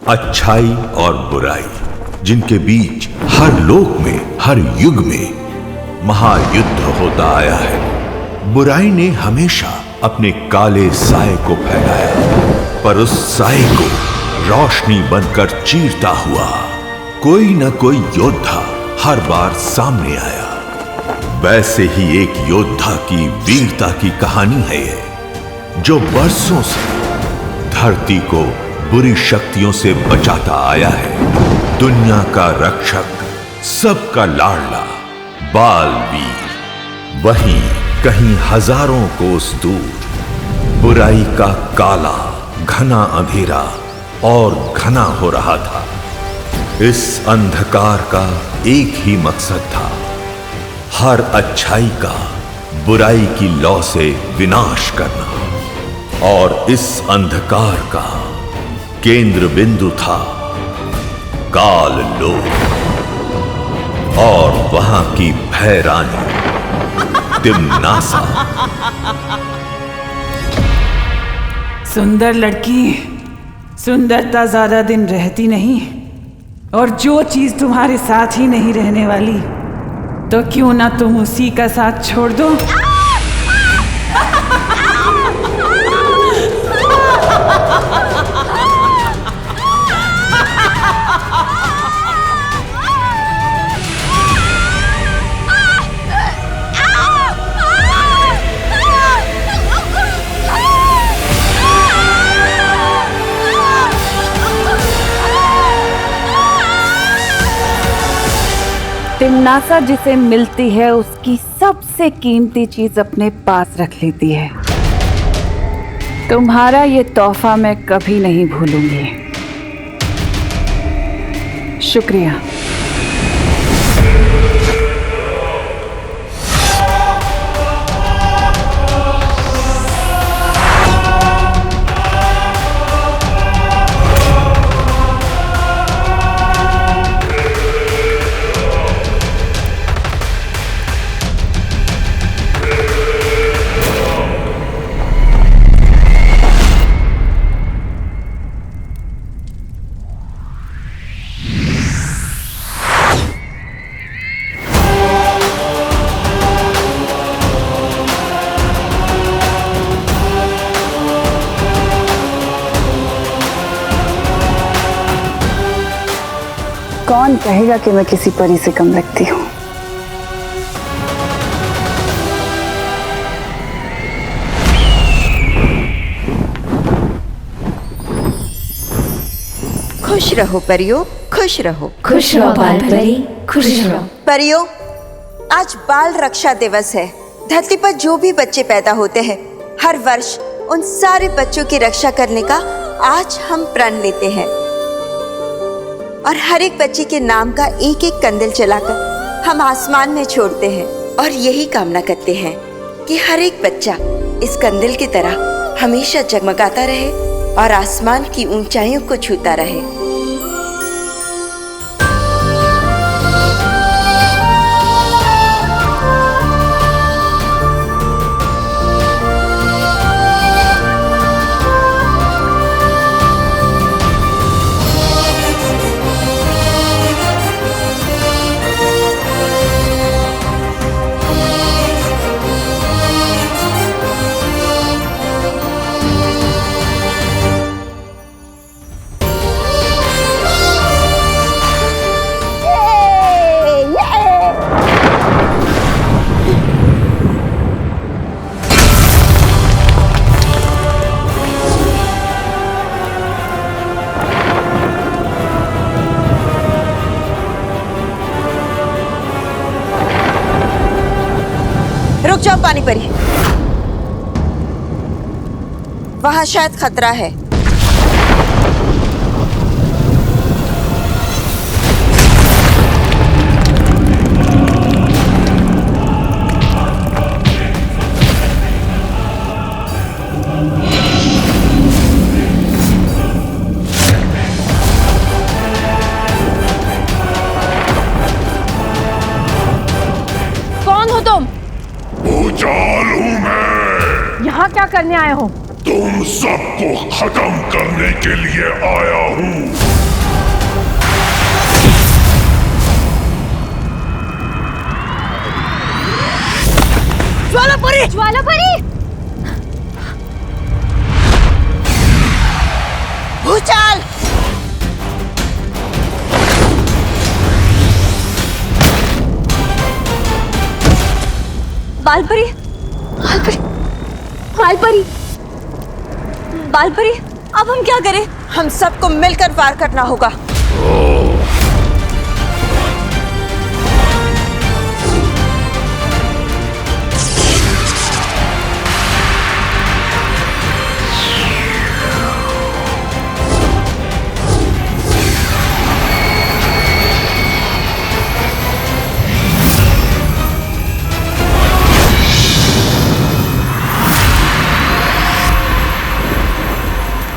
अच्छाई और बुराई, जिनके बीच हर लोक में, हर युग में महायुद्ध होता आया है। बुराई ने हमेशा अपने काले साए को फैलाया, पर उस साए को रोशनी बनकर चीरता हुआ कोई न कोई योद्धा हर बार सामने आया। वैसे ही एक योद्धा की वीरता की कहानी है ये, जो बरसों से धरती को बुरी शक्तियों से बचाता आया है। दुनिया का रक्षक, सबका लाडला बालवीर। वहीं कहीं हजारों कोस दूर बुराई का काला घना अंधेरा और घना हो रहा था। इस अंधकार का एक ही मकसद था, हर अच्छाई का बुराई की लौ से विनाश करना। और इस अंधकार का केंद्र बिंदु था काल लोक, और वहां की भय रानी तिम्नासा। सुंदर लड़की, सुंदरता ज्यादा दिन रहती नहीं, और जो चीज तुम्हारे साथ ही नहीं रहने वाली, तो क्यों ना तुम उसी का साथ छोड़ दो। तिम्नासा जिसे मिलती है उसकी सबसे कीमती चीज अपने पास रख लेती है। तुम्हारा ये तोहफा मैं कभी नहीं भूलूंगी। शुक्रिया। कौन कहेगा कि मैं किसी परी से कम लगती हूँ। खुश रहो परियों, खुश रहो। खुश रहो बाल परी, खुश रहो। परियों, आज बाल रक्षा दिवस है। धरती पर जो भी बच्चे पैदा होते हैं, हर वर्ष उन सारे बच्चों की रक्षा करने का आज हम प्रण लेते हैं, और हर एक बच्चे के नाम का एक एक कंदील जलाकर हम आसमान में छोड़ते हैं, और यही कामना करते हैं कि हर एक बच्चा इस कंदील की तरह हमेशा जगमगाता रहे और आसमान की ऊंचाइयों को छूता रहे। रुक जाओ पानी परी, वहां शायद खतरा है। कौन हो तुम? भूचाल हूँ मैं। यहाँ क्या करने आए हो? तुम सबको खत्म करने के लिए आया हूँ। बालपरी, बालपरी, बालपरी, बालपरी, अब हम क्या करें? हम सबको मिलकर वार करना होगा।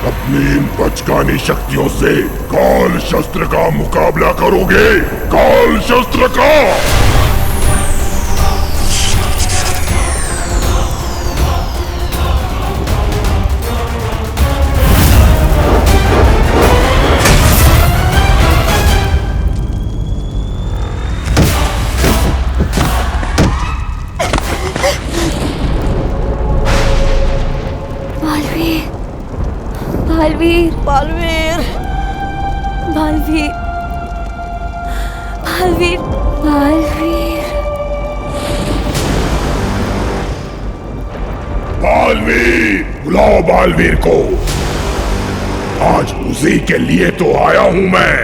अपनी इन बचकानी शक्तियों से काल शस्त्र का मुकाबला करोगे? काल शस्त्र का! बालवीर, बालवीर, बालवीर, बालवीर, बालवीर। बालवीर, बुलाओ बालवीर को। आज उसी के लिए तो आया हूं मैं।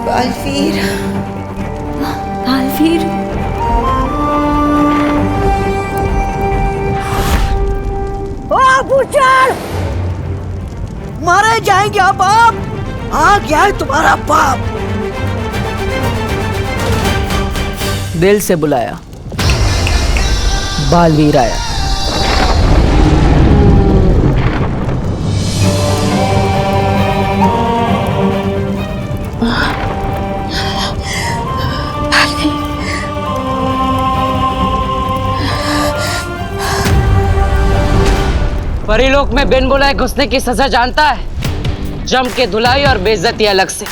बालवीर, बालवीर, भूचाल, मारे जाएंगे आप। आ गया है तुम्हारा बाप। दिल से बुलाया, बालवीर आया। परीलोक में बिन बुलाए घुसने की सजा जानता है? जम के धुलाई और बेइज्जती अलग से।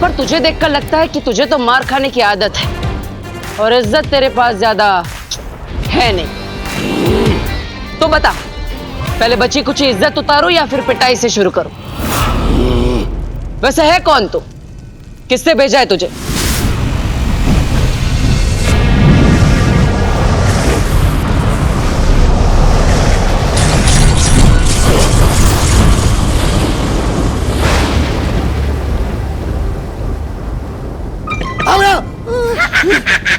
पर तुझे देखकर लगता है कि तुझे तो मार खाने की आदत है और इज्जत तेरे पास ज्यादा है नहीं। तो बता, पहले बची कुछ इज्जत उतारूं या फिर पिटाई से शुरू करूं? वैसे है कौन तू? किससे भेजा है तुझे?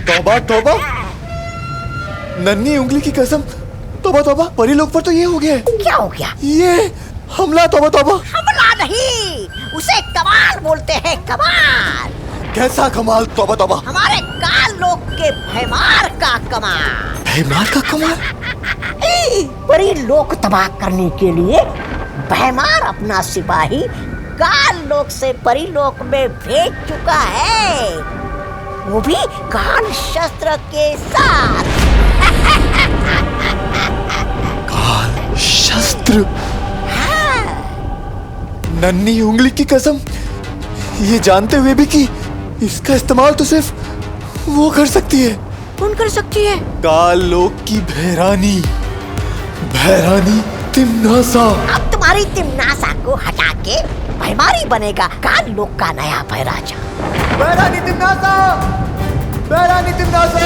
तौबा तौबा, नन्ही उंगली की कसम, तौबा तौबा, परी लोग पर तो ये हो गया है। क्या हो गया? ये हमला, तौबा तौबा। हमला नहीं, उसे कमाल बोलते हैं, कमाल। कैसा कमाल? तौबा तौबा। हमारे काल लोक के भयमार का कमाल। भयमार का कमाल? परी लोक तबाह करने के लिए भयमार अपना सिपाही काल लोक से परी लोक में भेज चुका है, वो भी काल शस्त्र के साथ। काल शस्त्र? नन्ही उंगली की कसम, ये जानते हुए भी कि इसका इस्तेमाल तो सिर्फ वो कर सकती है। कौन कर सकती है? काल लोक की भैरानी, भैरानी तिम्नासा। अब तुम्हारी तिम्नासा को हटा के भयमारी बनेगा काल लोक का नया भैराजा। भैरानी तिम्नासा, भैरानी तिम्नासा।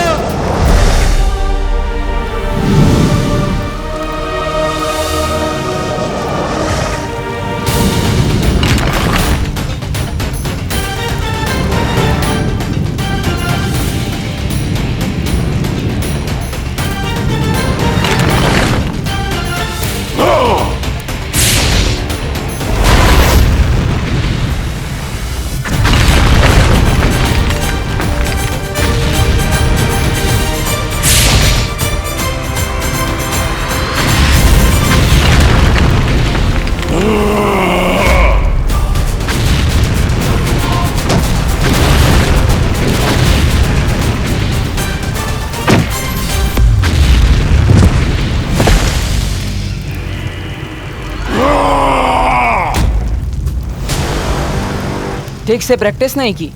ठीक से प्रैक्टिस नहीं की।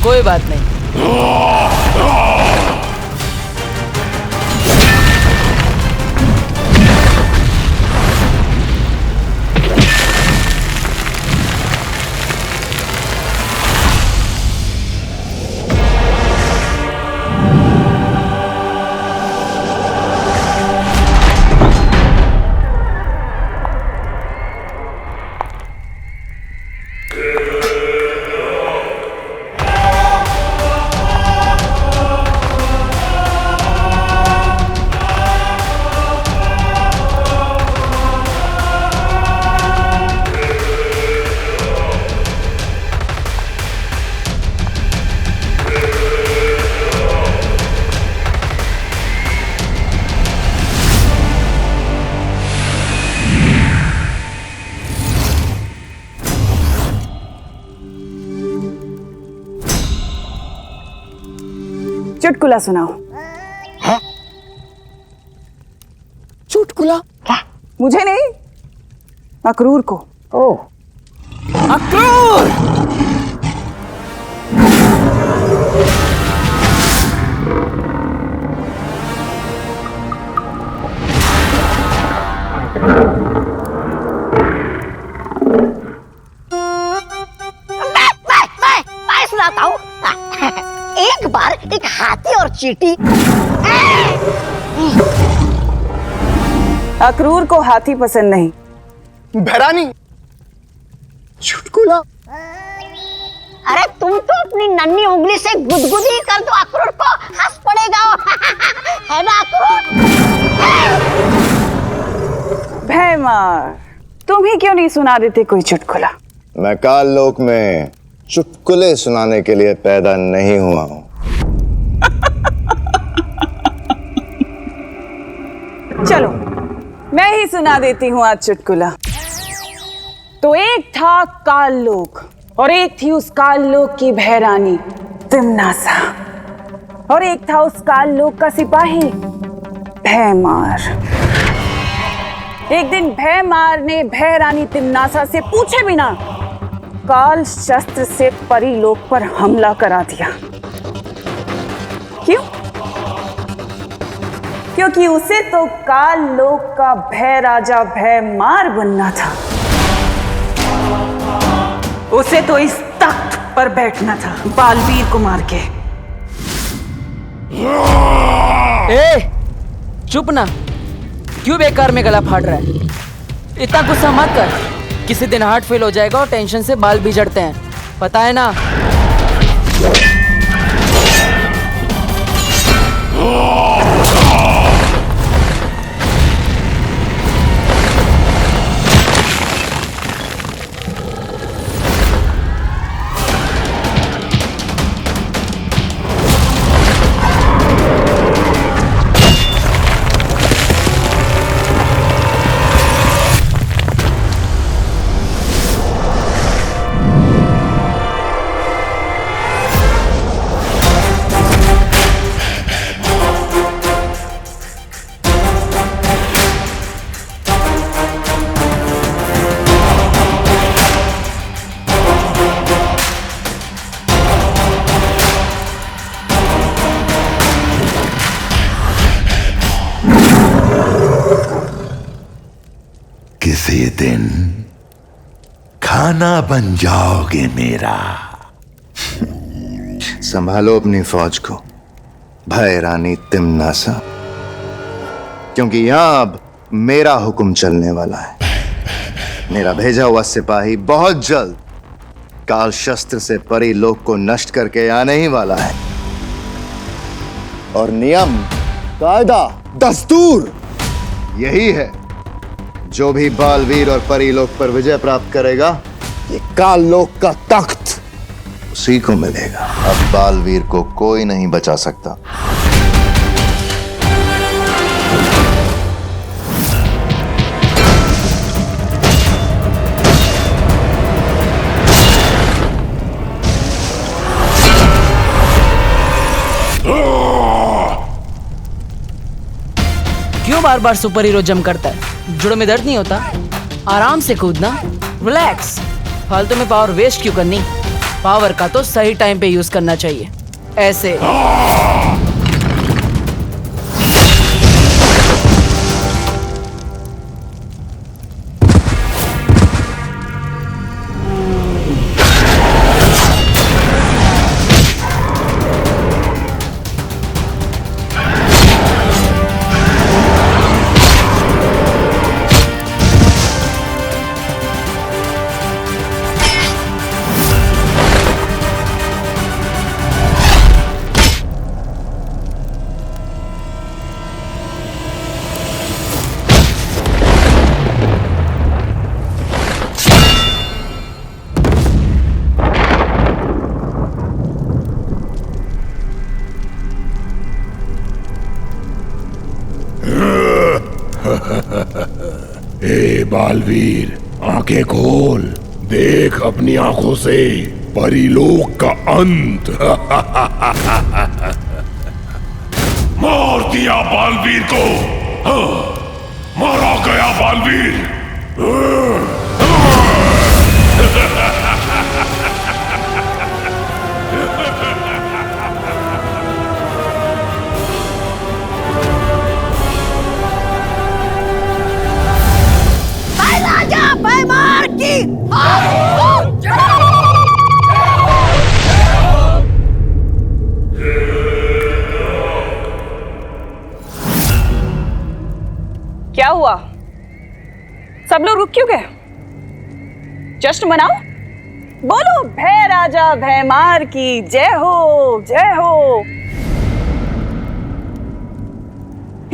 कोई बात नहीं। चुटकुला सुनाओ। है? चुटकुला? क्या? मुझे नहीं, अक्रूर को। ओह, अक्रूर! मैं सुनाता हूँ। एक बार एक हाथी और चींटी। अक्रूर को हाथी पसंद नहीं। भैरानी, चुटकुला। अरे तुम तो अपनी नन्ही उंगली से गुदगुदी कर दो, अक्रूर को हंस पड़ेगा। है ना अक्रूर? भैमार, तुम ही क्यों नहीं सुना देते कोई चुटकुला? मैं काल लोक में चुटकुले सुनाने के लिए पैदा नहीं हुआ हूं। चलो मैं ही सुना देती हूँ आज चुटकुला। तो एक था काल लोक और एक थी उस काल लोक की भैरानी तिमनासा, और एक था उस काल लोक का सिपाही भैमार। एक दिन भैमार ने भैरानी तिमनासा से पूछे बिना काल शस्त्र से परी लोक पर हमला करा दिया। क्यों? क्योंकि उसे तो काल लोक का भय राजा भैमार बनना था। उसे तो इस तख्त पर बैठना था बालवीर को मार के। ए, चुप ना। क्यों बेकार में गला फाड़ रहा है? इतना गुस्सा मत कर। किसी दिन हार्ट फेल हो जाएगा और टेंशन से बाल भी झड़ते हैं, पता है ना? किसी दिन खाना बन जाओगे मेरा। संभालो अपनी फौज को भैरानी तिमनासा, क्योंकि यहां अब मेरा हुक्म चलने वाला है। मेरा भेजा हुआ सिपाही बहुत जल्द काल शस्त्र से परी लोक को नष्ट करके आने ही वाला है। और नियम, कायदा, दस्तूर यही है, जो भी बालवीर और परीलोक पर विजय प्राप्त करेगा, ये काल लोक का तख्त उसी को मिलेगा। अब बालवीर को कोई नहीं बचा सकता। क्यों बार बार सुपर हीरो जम करता है? जुड़ों में दर्द नहीं होता? आराम से कूदना, रिलैक्स। फालतू में पावर वेस्ट क्यों करनी? पावर का तो सही टाइम पे यूज करना चाहिए, ऐसे। ए बालवीर, आंखें खोल, देख अपनी आंखों से परीलोक का अंत। मार दिया बालवीर को। मारा गया बालवीर। राजा भैमार की क्या हुआ? सब लोग रुक क्यों गए? जश्न मनाओ, बोलो भय राजा भैमार की जय हो, जय हो।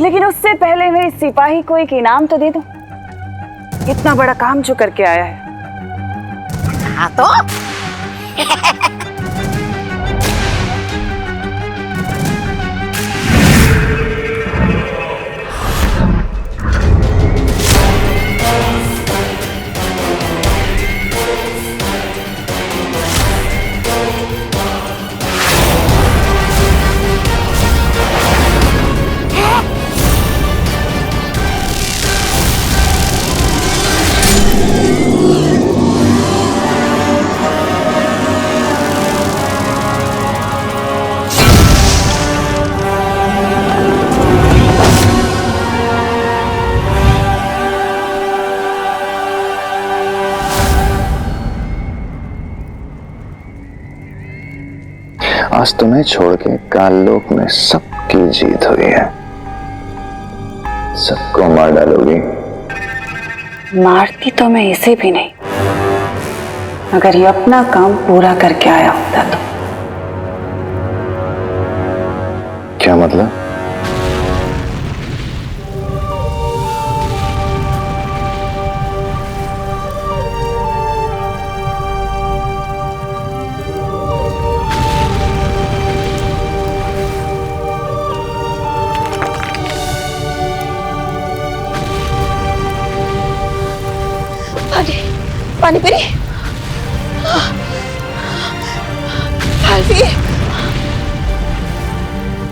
लेकिन उससे पहले मेरे सिपाही को एक इनाम तो दे दो, इतना बड़ा काम जो करके आया है। हाँ तो आज तुम्हें छोड़ के काललोक में सबकी जीत हुई है। सबको मार डालोगी? मारती तो मैं इसे भी नहीं, अगर ये अपना काम पूरा करके आया होता तो। क्या मतलब? पानी परी, बालवीर,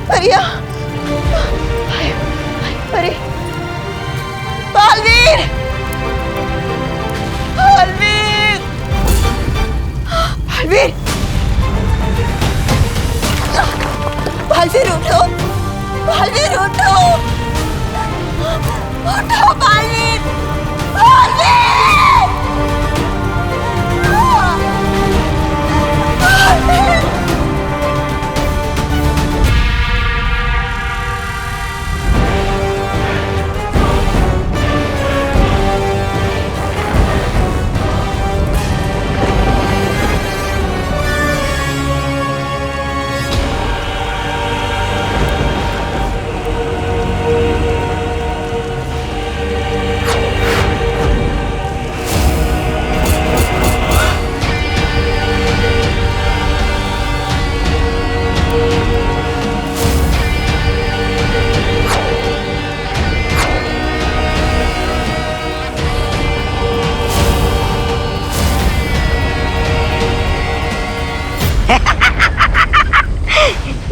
परिया, परी, बालवीर, बालवीर, बालवीर, बालवीर उठो, बालवीर उठो, उठो बालवीर, बालवीर।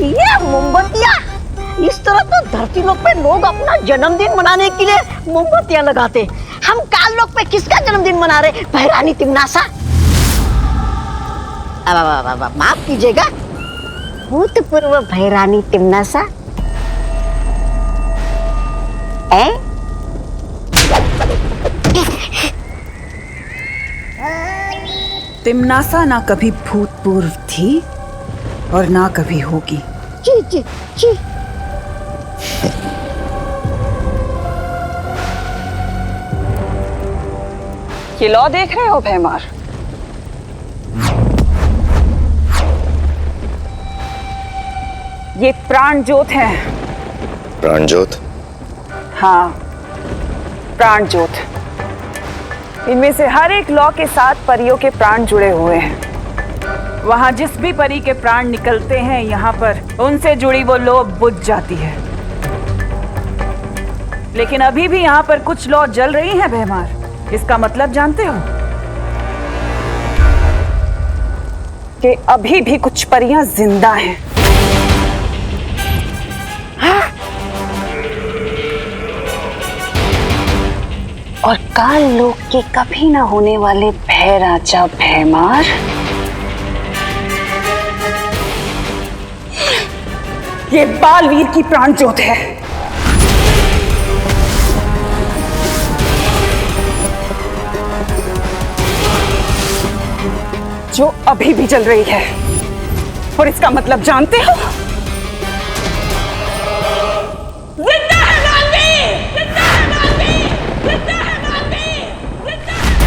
ये मोमबत्तियाँ, इस तरह तो धरती लोक पे लोग अपना जन्मदिन मनाने के लिए मोमबत्तियाँ लगाते। हम काल लोक पे किसका जन्मदिन मना रहे? भैरानी तिमनासा। माफ कीजिएगा, भूतपूर्व भैरानी तिम्नासा। तिम्नासा ना कभी भूतपूर्व थी और ना कभी होगी। जी जी जी। ये लौ देख रहे हो भैमार? ये प्राण ज्योत है। प्राण ज्योत? हाँ, प्राण ज्योत। इनमें से हर एक लौ के साथ परियों के प्राण जुड़े हुए हैं। वहां जिस भी परी के प्राण निकलते हैं, यहाँ पर उनसे जुड़ी वो लौ बुझ जाती है। लेकिन अभी भी यहाँ पर कुछ लौ जल रही हैं भैमार। इसका मतलब जानते हो? कि अभी भी कुछ परियां जिंदा हैं। और काल लोक के कभी ना होने वाले भय राजा भैमार ये बालवीर की प्राण ज्योत है। जो अभी भी जल रही है। और इसका मतलब जानते हो? जिंदा है बालवीर! जिंदा है बालवीर! जिंदा है बालवीर! जिंदा है!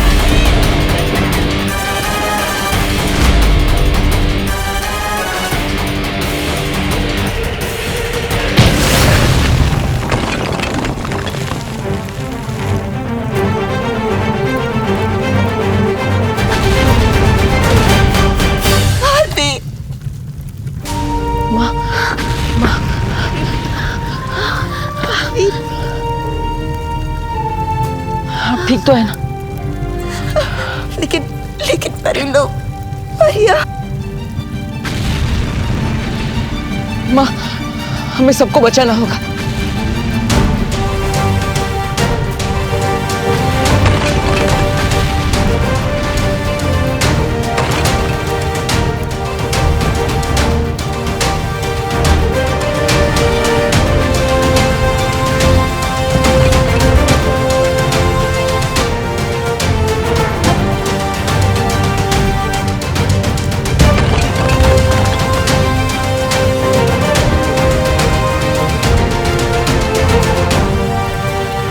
ठीक तो है ना? लेकिन परी लोग, भैया। माँ, हमें सबको बचाना होगा।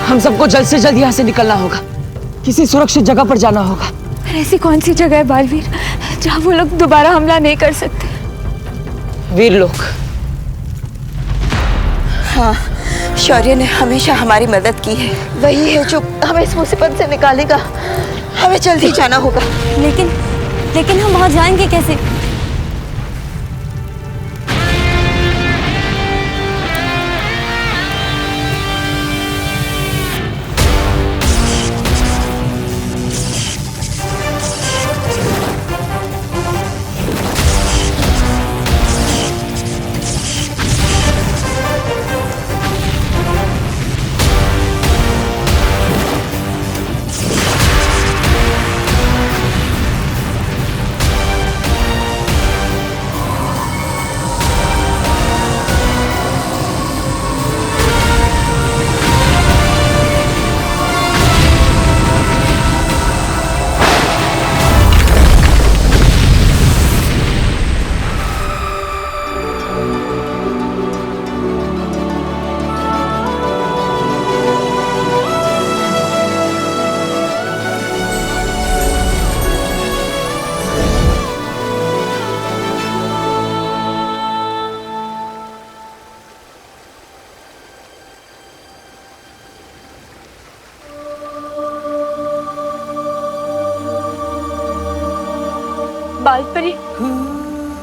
हम सबको जल्द से जल्द यहाँ से निकलना होगा। किसी सुरक्षित जगह पर जाना होगा। ऐसी कौन सी जगह है बालवीर जहाँ वो लोग दोबारा हमला नहीं कर सकते? वीर लोग। हाँ, शौर्य ने हमेशा हमारी मदद की है। वही है जो हमें इस मुसीबत से निकालेगा। हमें जल्दी जाना होगा। लेकिन हम वहाँ जाएंगे कैसे? बालपरी,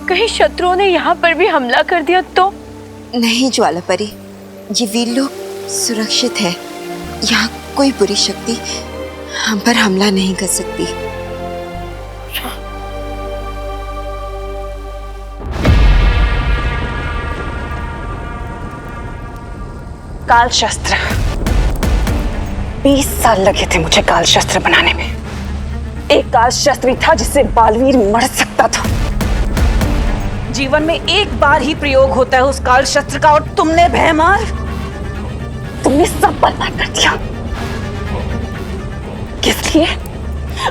कहीं शत्रुओं ने यहाँ पर भी हमला कर दिया तो? नहीं ज्वालापरी, ये वीर लोग सुरक्षित है। यहाँ कोई बुरी शक्ति हम पर हमला नहीं कर सकती। काल शस्त्र। 20 साल लगे थे मुझे काल शस्त्र बनाने में। एक काल शस्त्र था जिससे बालवीर मर सकता था। जीवन में एक बार ही प्रयोग होता है उस काल शस्त्र का, और तुमने भयमार, तुमने सब बर्बाद कर दिया। किस लिए?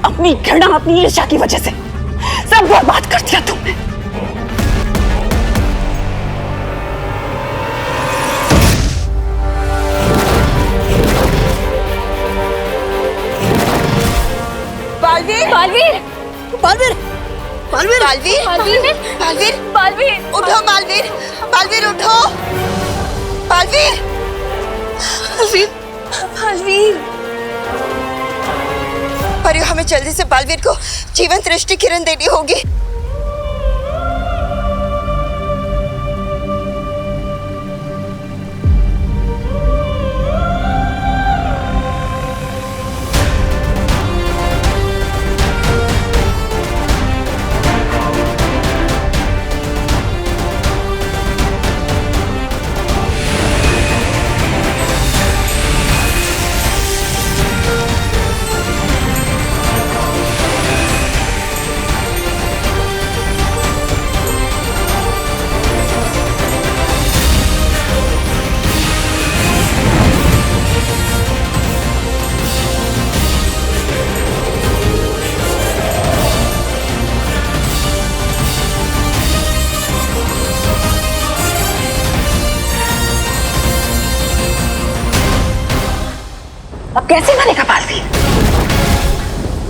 अपनी घृणा, अपनी ईर्ष्या की वजह से सब बर्बाद कर दिया तुमने। बालवीर, बालवीर, बालवीर, बालवीर, बालवीर, बालवीर, बालवीर, बालवीर, उठो बालवीर, बालवीर उठो, बालवीर, बालवीर, बालवीर। परियो, हमें जल्दी से बालवीर को जीवंत दृष्टि किरण देनी होगी। अब कैसे मारेगा बालवीर?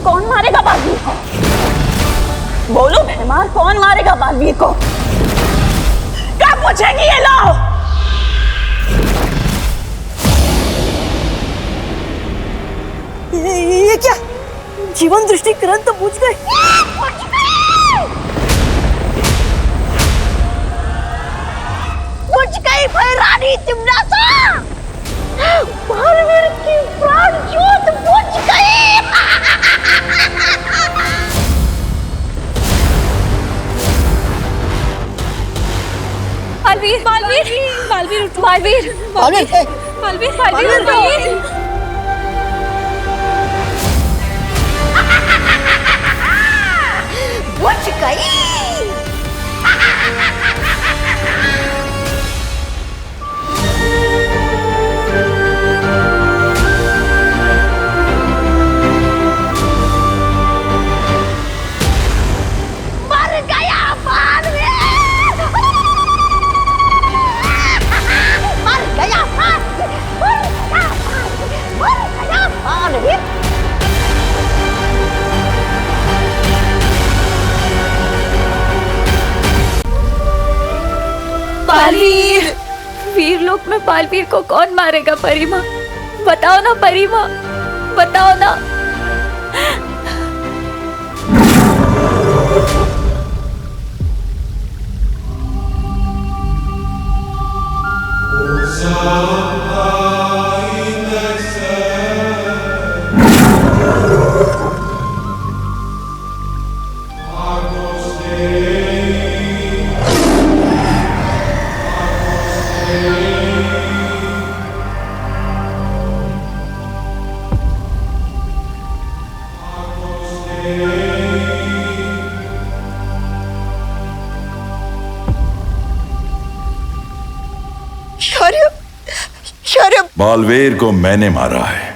कौन मारेगा बालवीर को? बोलो भयमार, कौन मारेगा बालवीर को? क्या पूछेंगी ये लोग? ये क्या? जीवन दृष्टि किरण तो बुझ गई। बुझ गई भैरानी तिमनासा। बालवीर की प्राण ज्योत बुझ गई। बालवीर, बालवीर, बालवीर उठो, बालवीर, बालवीर, बालवीर, बालवीर उठो। बुझ गई। बालवीर, वीरलोक में बालवीर को कौन मारेगा परिमा? बताओ ना परिमा, बताओ ना। बालवीर को मैंने मारा है।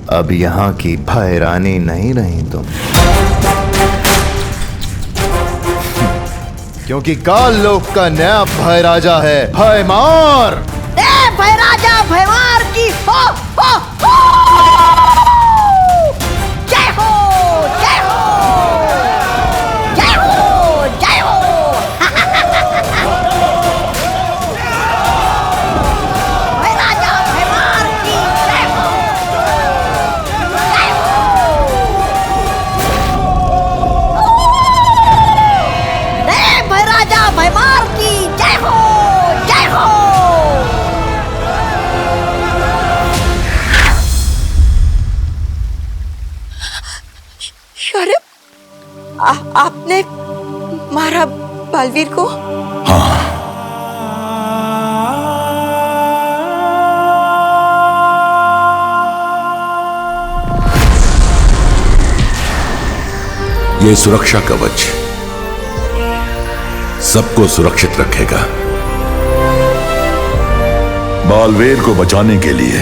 अब यहाँ की भयरानी नहीं रही तुम, क्योंकि काल लोक का नया भय राजा है भयमार। भय राजा भयमार की हो, हो, हो। जय हो, जय हो, जय हो, जय हो। भय राजा भयमार की जय हो, जय हो। भय राजा भयमार की जय हो, जय हो। मारा बालवीर को? हाँ। ये सुरक्षा कवच सबको सुरक्षित रखेगा। बालवीर को बचाने के लिए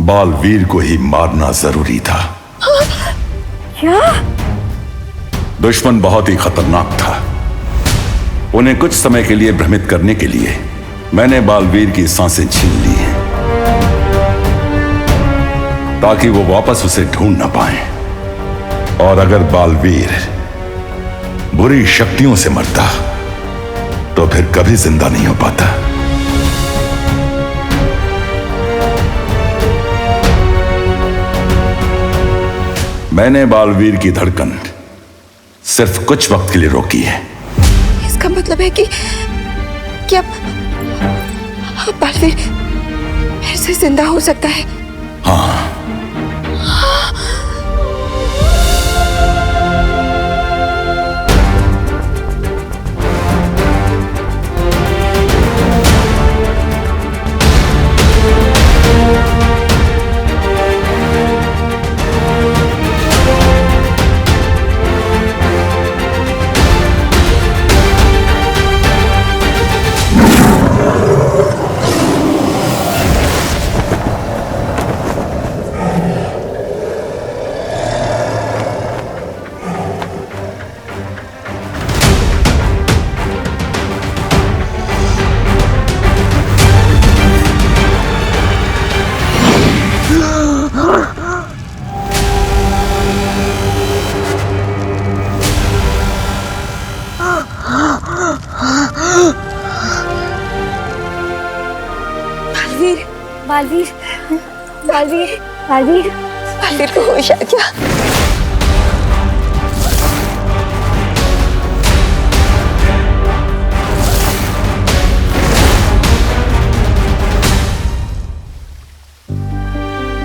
बालवीर को ही मारना जरूरी था। क्या? दुश्मन बहुत ही खतरनाक था। उन्हें कुछ समय के लिए भ्रमित करने के लिए मैंने बालवीर की सांसें छीन ली हैं, ताकि वो वापस उसे ढूंढ न पाए। और अगर बालवीर बुरी शक्तियों से मरता तो फिर कभी जिंदा नहीं हो पाता। मैंने बालवीर की धड़कन सिर्फ कुछ वक्त के लिए रोकी है। इसका मतलब है कि क्या बालवीर फिर से जिंदा हो सकता है? हाँ। बालवीर, बालवीर, बालवीर, बालवीर को होश आ गया।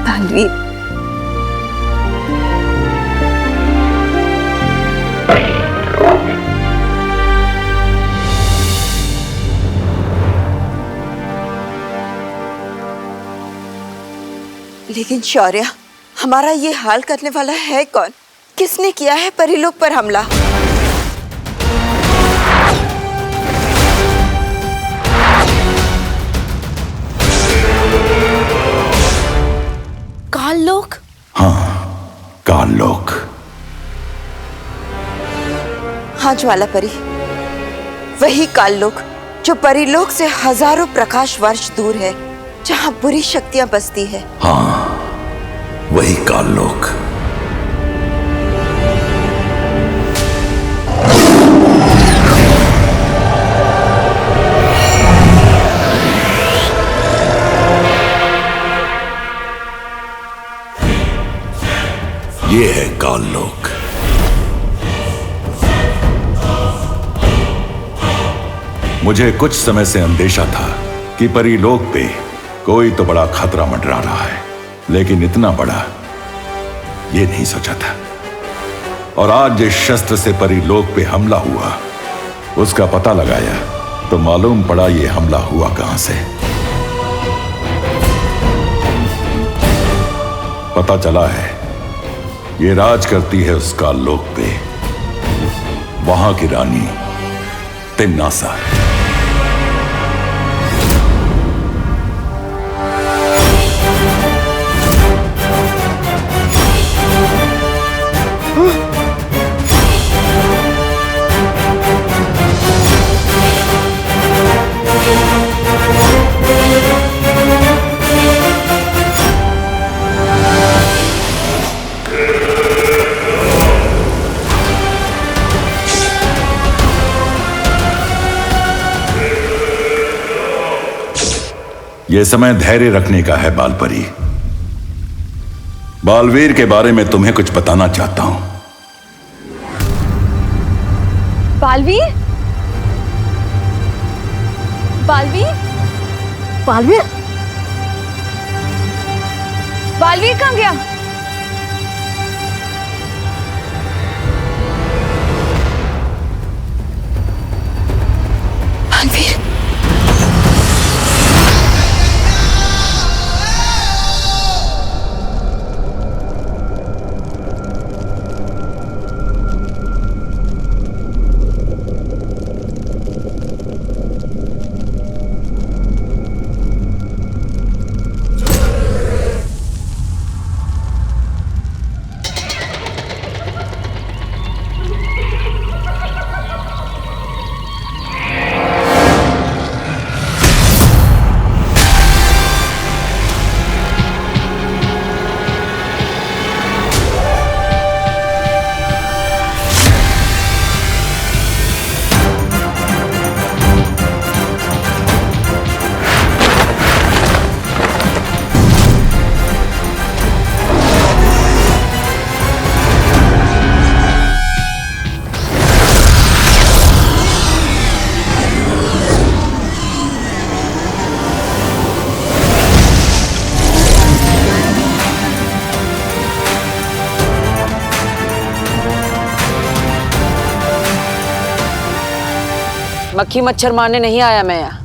बालवीर, लेकिन शौर्य, हमारा ये हाल करने वाला है कौन? किसने किया है परिलोक पर हमला? काललोक? हाँ, काललोक। हाँ ज्वालापरी, वही काललोक जो परिलोक से हजारों प्रकाश वर्ष दूर है, जहाँ बुरी शक्तियां बसती है। हाँ, वही काललोक। ये है काललोक। मुझे कुछ समय से अंदेशा था कि परिलोक पे कोई तो बड़ा खतरा मंडरा रहा है, लेकिन इतना बड़ा ये नहीं सोचा था। और आज जिस शस्त्र से परिलोक पे हमला हुआ, उसका पता लगाया तो मालूम पड़ा ये हमला हुआ कहां से। पता चला है ये राज करती है उस काललोक पे वहां की रानी तिम्नासा। यह समय धैर्य रखने का है बालपरी। बालवीर के बारे में तुम्हें कुछ बताना चाहता हूं। बालवीर, बालवीर, बालवीर, बालवीर कहाँ गया? मक्खी मच्छर मारने नहीं आया मैं यहाँ।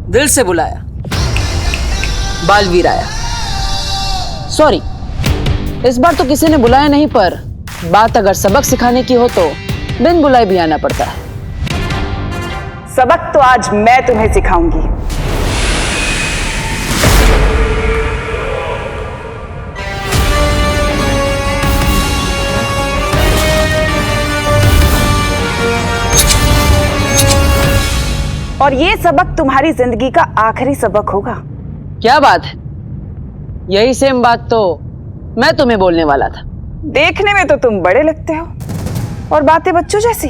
दिल से बुलाया, बालवीर आया। सॉरी, इस बार तो किसी ने बुलाया नहीं, पर बात अगर सबक सिखाने की हो तो बिन बुलाए भी आना पड़ता है। सबक तो आज मैं तुम्हें सिखाऊंगी। और ये सबक तुम्हारी जिंदगी का आखिरी सबक होगा। क्या बात है, यही सेम बात तो मैं तुम्हें बोलने वाला था। देखने में तो तुम बड़े लगते हो और बातें बच्चों जैसी।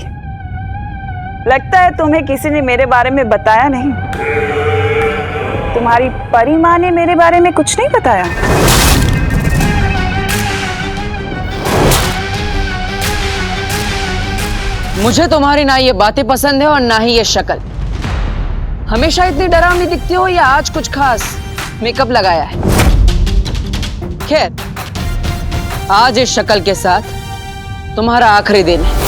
लगता है तुम्हें किसी ने मेरे बारे में बताया नहीं। तुम्हारी परी माँ ने मेरे बारे में कुछ नहीं बताया। मुझे तुम्हारी ना ये बातें पसंद है और ना ही ये शक्ल। हमेशा इतनी डरावनी दिखती हो या आज कुछ खास मेकअप लगाया है? खैर, आज इस शक्ल के साथ तुम्हारा आखिरी दिन है।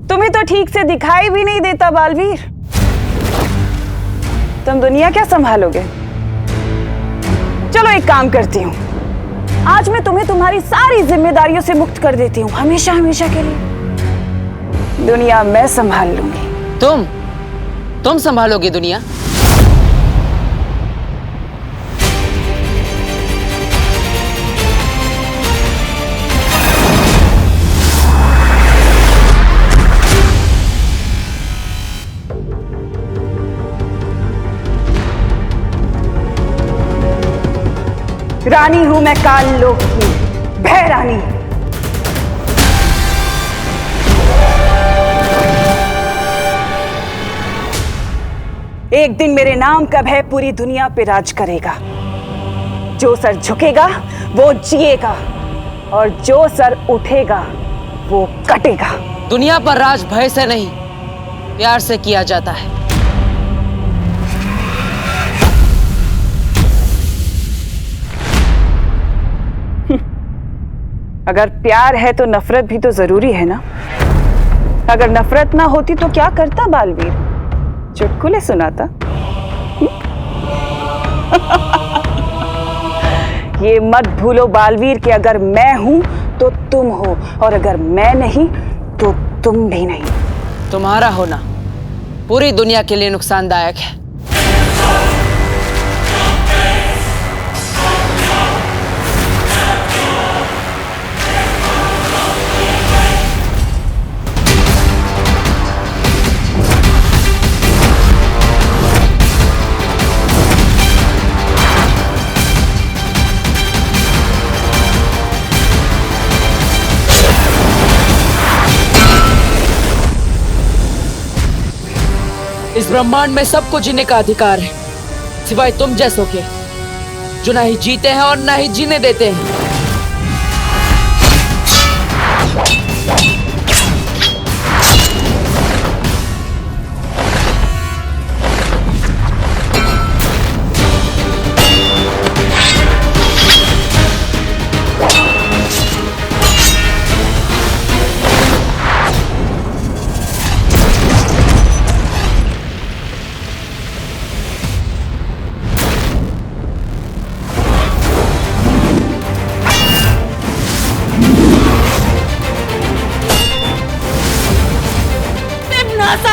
तुम्हें तो ठीक से दिखाई भी नहीं देता बालवीर। तुम दुनिया क्या संभालोगे? चलो एक काम करती हूँ, आज मैं तुम्हें तुम्हारी सारी जिम्मेदारियों से मुक्त कर देती हूँ, हमेशा हमेशा के लिए। दुनिया मैं संभाल लूंगी। तुम संभालोगी दुनिया? रानी हूं मैं काल लोक की, भय रानी। एक दिन मेरे नाम का भय पूरी दुनिया पे राज करेगा। जो सर झुकेगा वो जिएगा और जो सर उठेगा वो कटेगा। दुनिया पर राज भय से नहीं, प्यार से किया जाता है। अगर प्यार है तो नफरत भी तो जरूरी है ना। अगर नफरत ना होती तो क्या करता बालवीर? चुटकुले सुनाता। ये मत भूलो बालवीर कि अगर मैं हूं तो तुम हो, और अगर मैं नहीं तो तुम भी नहीं। तुम्हारा होना पूरी दुनिया के लिए नुकसानदायक है। इस ब्रह्मांड में सबको जीने का अधिकार है, सिवाय तुम जैसों के, जो ना ही जीते हैं और ना ही जीने देते हैं।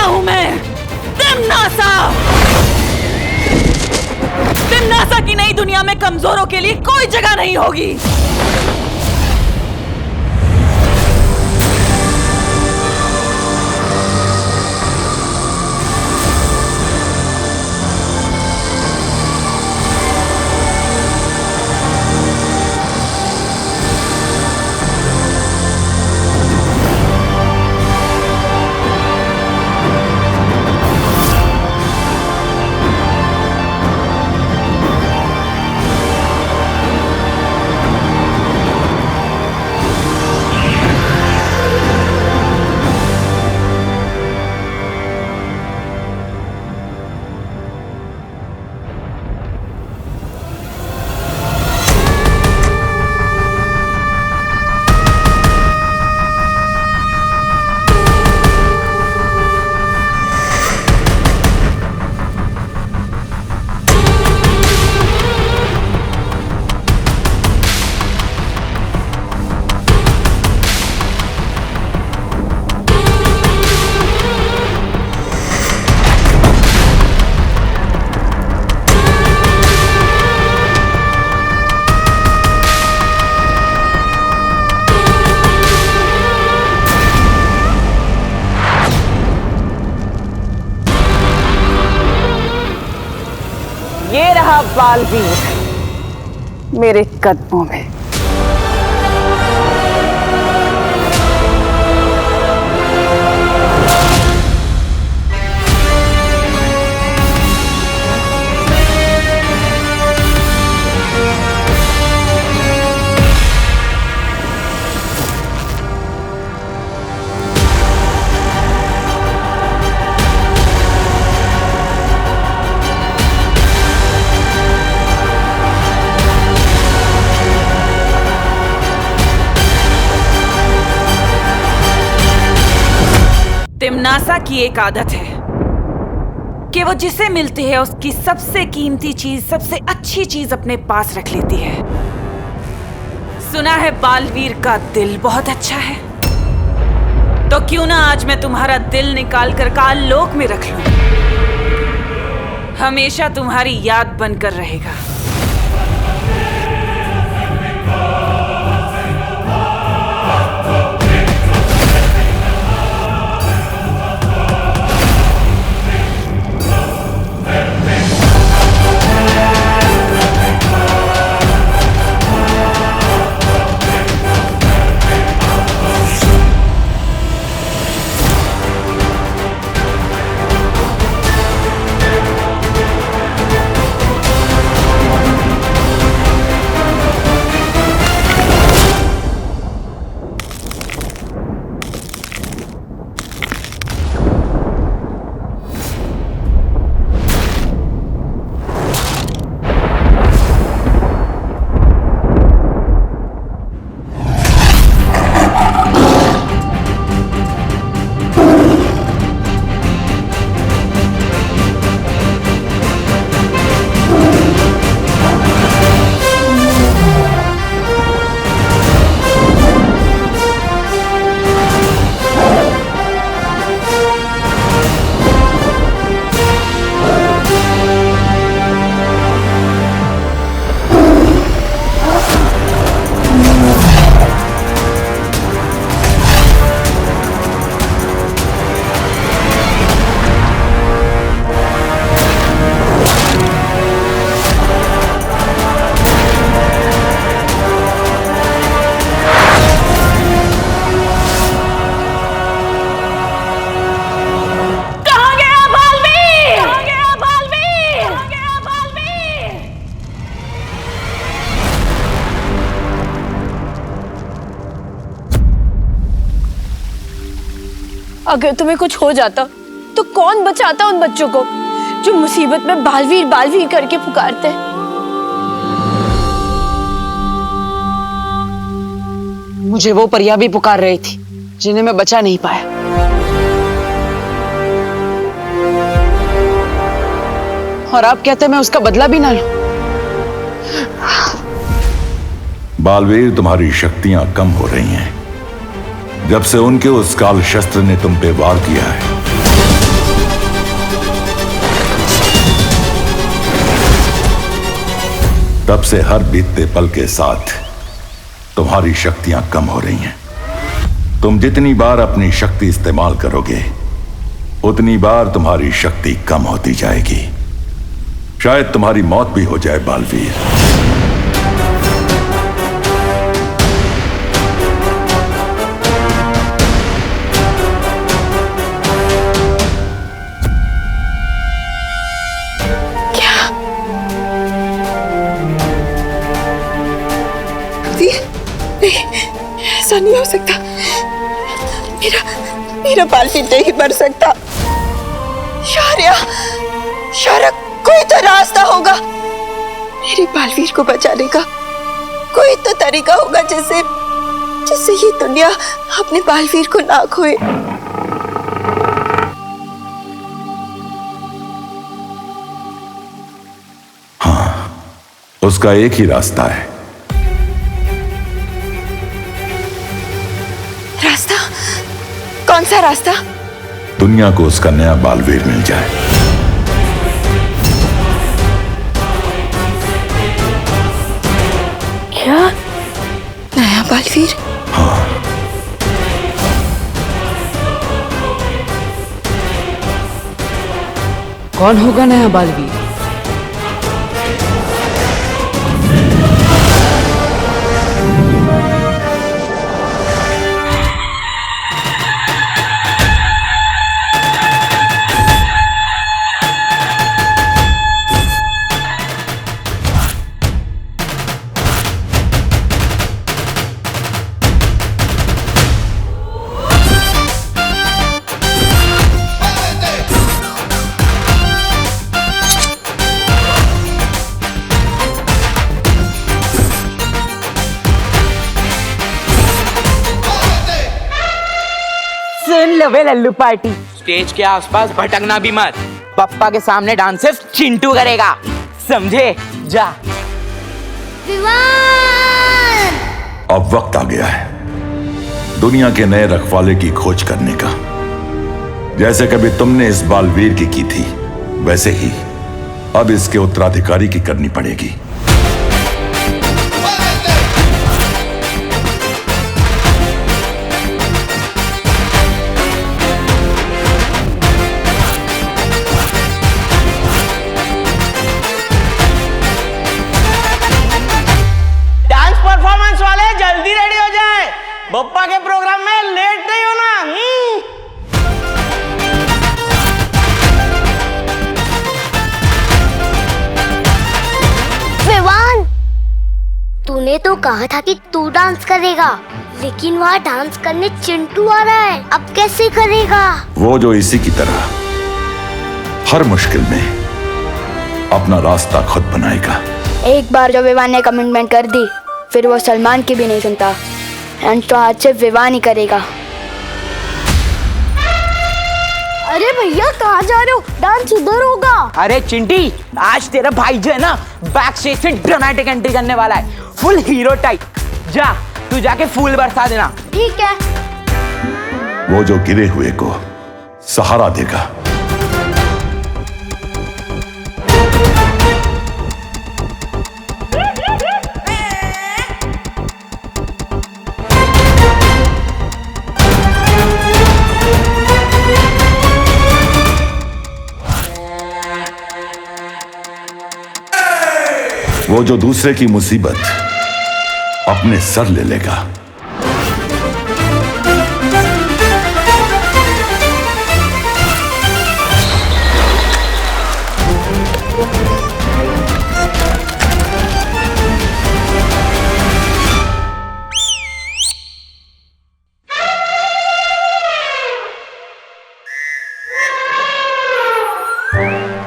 हूं मैं तिम्नासा। तिम्नासा की नई दुनिया में कमजोरों के लिए कोई जगह नहीं होगी। ये रहा बालवीर मेरे कदमों में। तिम्नासा की एक आदत है कि वो जिसे मिलती है उसकी सबसे कीमती चीज, सबसे अच्छी चीज अपने पास रख लेती है। सुना है बालवीर का दिल बहुत अच्छा है, तो क्यों ना आज मैं तुम्हारा दिल निकाल कर काल लोक में रख लूं। हमेशा तुम्हारी याद बनकर रहेगा। अगर तुम्हें कुछ हो जाता तो कौन बचाता उन बच्चों को जो मुसीबत में बालवीर बालवीर करके पुकारते हैं? मुझे वो परियां भी पुकार रही थी जिन्हें मैं बचा नहीं पाया। और आप कहते मैं उसका बदला भी ना लूं। बालवीर, तुम्हारी शक्तियां कम हो रही हैं जब से उनके उस काल शस्त्र ने तुम पे वार किया है। तब से हर बीतते पल के साथ तुम्हारी शक्तियां कम हो रही हैं। तुम जितनी बार अपनी शक्ति इस्तेमाल करोगे उतनी बार तुम्हारी शक्ति कम होती जाएगी। शायद तुम्हारी मौत भी हो जाए बालवीर। ऐसा नहीं हो सकता। मेरा बालवीर नहीं मर सकता। शारा, कोई तो रास्ता होगा मेरे बालवीर को बचाने का। कोई तो तरीका होगा जिससे ये दुनिया अपने बालवीर को ना खोए। हाँ, उसका एक ही रास्ता है। रास्ता? कौन सा रास्ता? दुनिया को उसका नया बालवीर मिल जाए। क्या? नया बालवीर? हाँ। कौन होगा नया बालवीर? लल्लू पार्टी, स्टेज के आसपास भटकना भी मत। पप्पा के सामने डांस सिर्फ चिंटू करेगा, समझे? जा। अब वक्त आ गया है दुनिया के नए रखवाले की खोज करने का। जैसे कभी तुमने इस बालवीर की थी वैसे ही अब इसके उत्तराधिकारी की करनी पड़ेगी। बप्पा के प्रोग्राम में लेट नहीं होना। विवान, तूने तो कहा था कि तू डांस करेगा, लेकिन वहाँ डांस करने चिंटू आ रहा है। अब कैसे करेगा? वो जो इसी की तरह हर मुश्किल में अपना रास्ता खुद बनाएगा। एक बार जो विवान ने कमिटमेंट कर दी फिर वो सलमान की भी नहीं सुनता। एंड तो आज से विवान ही करेगा। अरे भैया कहाँ जा रहे हो? डांस उधर होगा। अरे चिंटी, आज तेरा भाई जो है ना बैक स्टेज से ड्रामेटिक एंट्री करने वाला है, फुल हीरो टाइप। जा तू जाके फूल बरसा देना। ठीक है। वो जो गिरे हुए को सहारा देगा। वो जो दूसरे की मुसीबत अपने सर ले लेगा।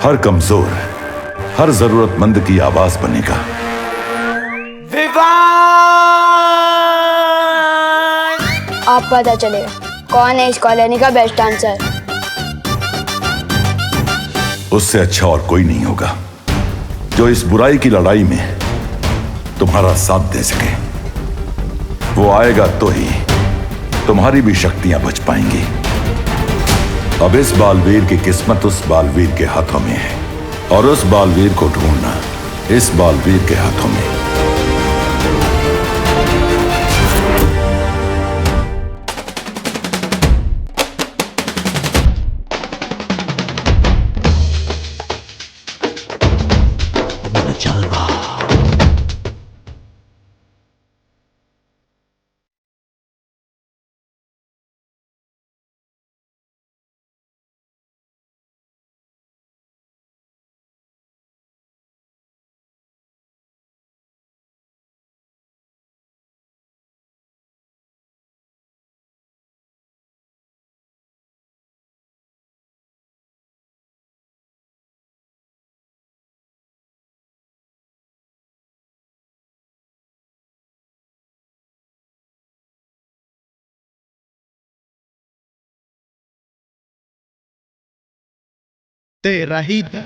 हर कमजोर, हर जरूरतमंद की आवाज बनेगा। आप पता चलेगा कौन है इस कॉलोनी का बेस्ट डांसर। उससे अच्छा और कोई नहीं होगा जो इस बुराई की लड़ाई में तुम्हारा साथ दे सके। वो आएगा तो ही तुम्हारी भी शक्तियां बच पाएंगी। अब इस बालवीर की किस्मत उस बालवीर के हाथों में है, और उस बालवीर को ढूंढना इस बालवीर के हाथों में। तेरा ही था।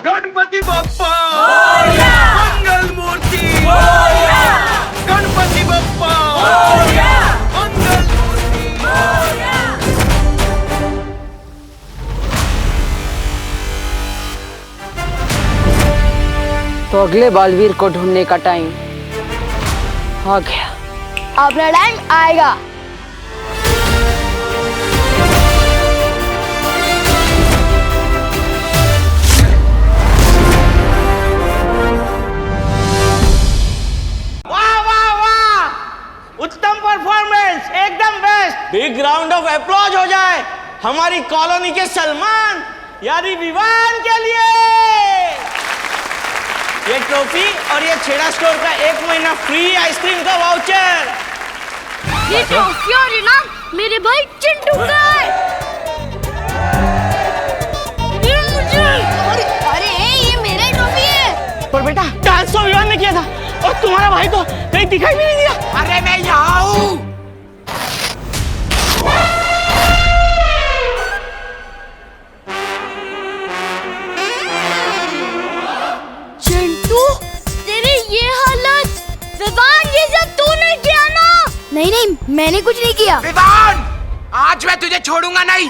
गणपति बप्पा मंगल मूर्ति, गणपति बप्पा मंगल मूर्ति। तो अगले बालवीर को ढूंढने का टाइम आ गया। अपना टाइम आएगा। उत्तम परफॉर्मेंस, एकदम best. Big round of applause हो जाए हमारी कॉलोनी के सलमान यानी विवान के लिए। ये ट्रॉफी और ये छेड़ा स्टोर का 1 महीना फ्री आइसक्रीम का वाउचर। ये ट्रॉफी और इनाम मेरे भाई चिंटू का है। ये मुझे। अरे ये मेरा ट्रॉफी है। पर बेटा डांस तो विवान ने किया था और तुम्हारा भाई तो कहीं दिखाई भी नहीं दिया। अरे मैं यहाँ हूँ। चिंटू तेरी ये हालत, विवान ये सब तूने किया ना? नहीं नहीं मैंने कुछ नहीं किया। विवान आज मैं तुझे छोड़ूंगा नहीं।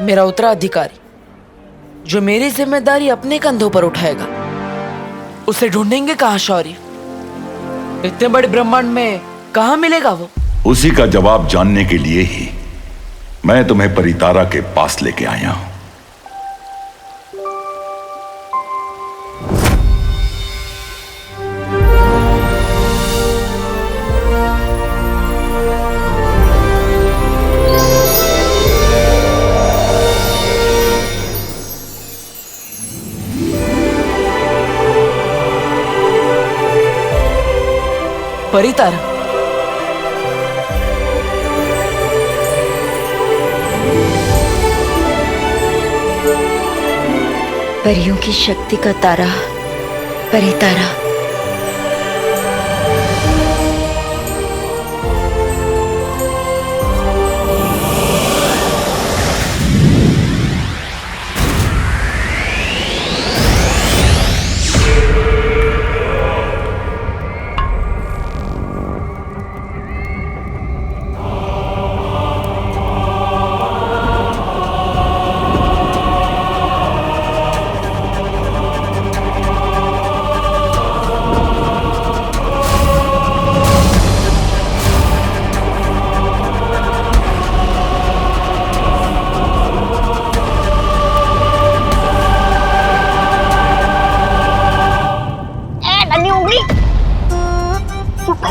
मेरा उत्तराधिकारी जो मेरी जिम्मेदारी अपने कंधों पर उठाएगा, उसे ढूंढेंगे कहाँ शौर्य? इतने बड़े ब्रह्मांड में कहाँ मिलेगा वो? उसी का जवाब जानने के लिए ही मैं तुम्हें परितारा के पास लेके आया हूं। परितारा, परियों की शक्ति का तारा, परितारा।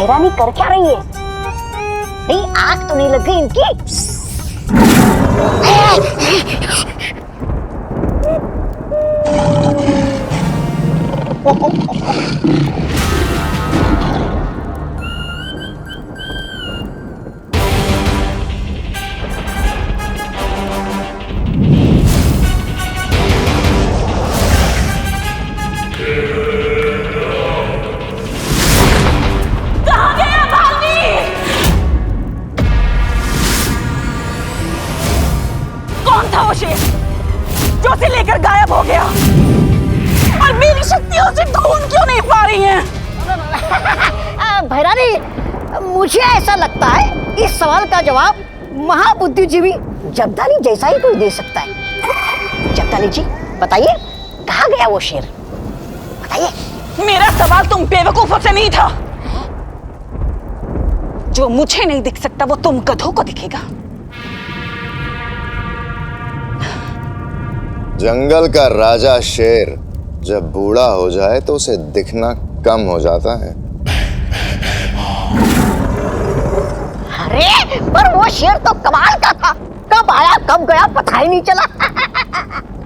भैरानी कर क्या रही है? नहीं, आग तो नहीं लग गई इनकी? जो उसे लेकर गायब हो गया और मेरी शक्तियां उसे ढूंढ क्यों नहीं पा रही हैं? भैरानी, मुझे ऐसा लगता है इस सवाल का जवाब महाबुद्धिजीवी जब्दाली जैसा ही कोई दे सकता है। जब्दाली जी बताइए, कहाँ गया वो शेर? बताइए। मेरा सवाल तुम बेवकूफों से नहीं था। जो मुझे नहीं दिख सकता वो तुम गधों को दिखेगा। जंगल का राजा शेर जब बूढ़ा हो जाए तो उसे दिखना कम हो जाता है। अरे पर वो शेर तो कमाल का था, कब आया कब गया पता ही नहीं चला।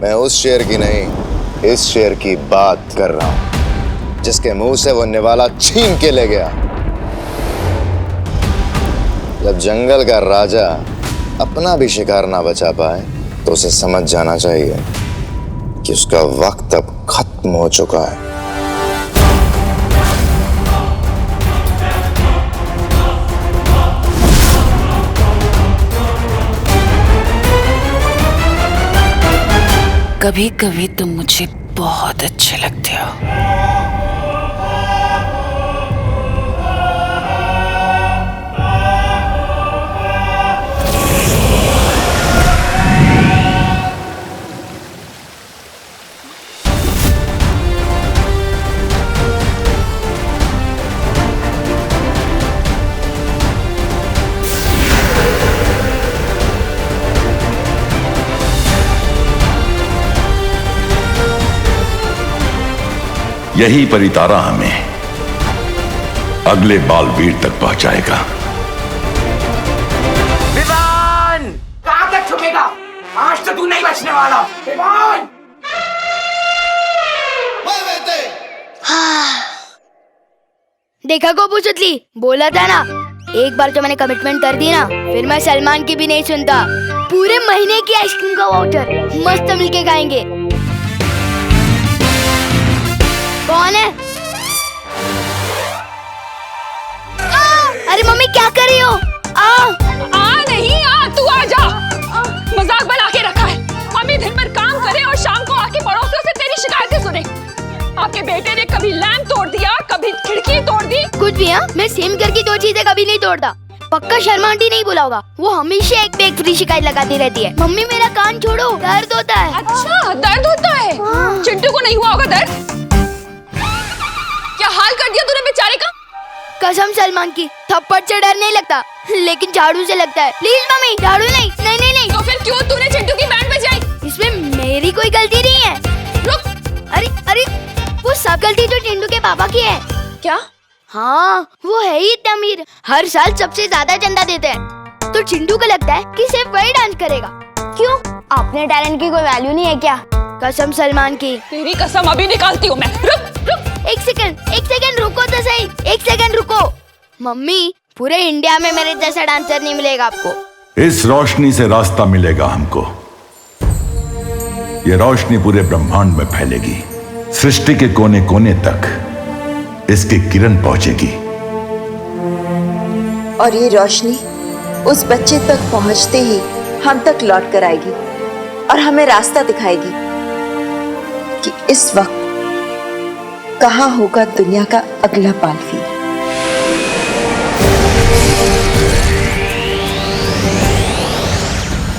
मैं उस शेर की नहीं, इस शेर की बात कर रहा हूं जिसके मुंह से वो निवाला छीन के ले गया। जब जंगल का राजा अपना भी शिकार ना बचा पाए तो उसे समझ जाना चाहिए कि उसका वक्त अब खत्म हो चुका है। कभी कभी तुम मुझे बहुत अच्छे लगते हो। यही परितारा हमें अगले बालवीर तक पहुंचाएगा। विवान! कहां तक छुपेगा? आज तो तू नहीं बचने वाला। विवान! देखा गोपू चुतली, बोला था ना, एक बार जो मैंने कमिटमेंट कर दी ना, फिर मैं सलमान की भी नहीं सुनता। पूरे महीने की आइसक्रीम का वाउचर मस्त मिलके खाएंगे। कौन है? अरे मम्मी क्या कर रही हो? नहीं तू आ जा। मजाक बना के रखा है। मम्मी दिन भर काम करे और शाम को आके पड़ोसियों से तेरी शिकायतें सुने। आपके बेटे ने कभी लैंप तोड़ दिया, कभी खिड़की तोड़ दी। कुछ भी हाँ, मैं सेम घर की दो चीजें कभी नहीं तोड़ता। पक्का शर्मा आंटी नहीं बोला होगा, वो हमेशा एक पे एक फ्री शिकायत लगाती रहती है। मम्मी मेरा कान छोड़ो, दर्द होता है। अच्छा दर्द होता है? चिंटू को नहीं हुआ होगा दर्द? क्या हाल कर दिया तूने बेचारे का? कसम सलमान की, थप्पड़ से डर नहीं लगता, लेकिन झाड़ू से लगता है। प्लीज मम्मी, झाड़ू नहीं। नहीं नहीं नहीं। तो फिर क्यों तूने चिंटू की बैंड बजाई? इसमें मेरी कोई गलती नहीं है। रुक। अरे अरे, वो सब गलती तो चिंटू के पापा की है। क्या? हाँ, वो है ही इतना अमीर, हर साल सबसे ज्यादा चंदा देते हैं। तो चिंटू को लगता है कि सिर्फ वही डांस करेगा। क्यों? अपने टैलेंट की कोई वैल्यू नहीं है क्या? कसम सलमान की। तेरी कसम अभी निकालती हूँ मैं। रुक रुक। एक सेकंड रुको तो सही। एक सेकंड रुको। मम्मी, पूरे इंडिया में मेरे जैसा डांसर नहीं मिलेगा आपको। इस रोशनी से रास्ता मिलेगा हमको। ये रोशनी पूरे ब्रह्मांड में फैलेगी, सृष्टि के कोने कोने तक इसकी किरण पहुंचेगी। और ये रोशनी उस बच्चे तक पहुंचते ही हम तक लौट कर आएगी और हमें रास्ता दिखाएगी कि इस वक्त कहां होगा दुनिया का अगला बालवीर।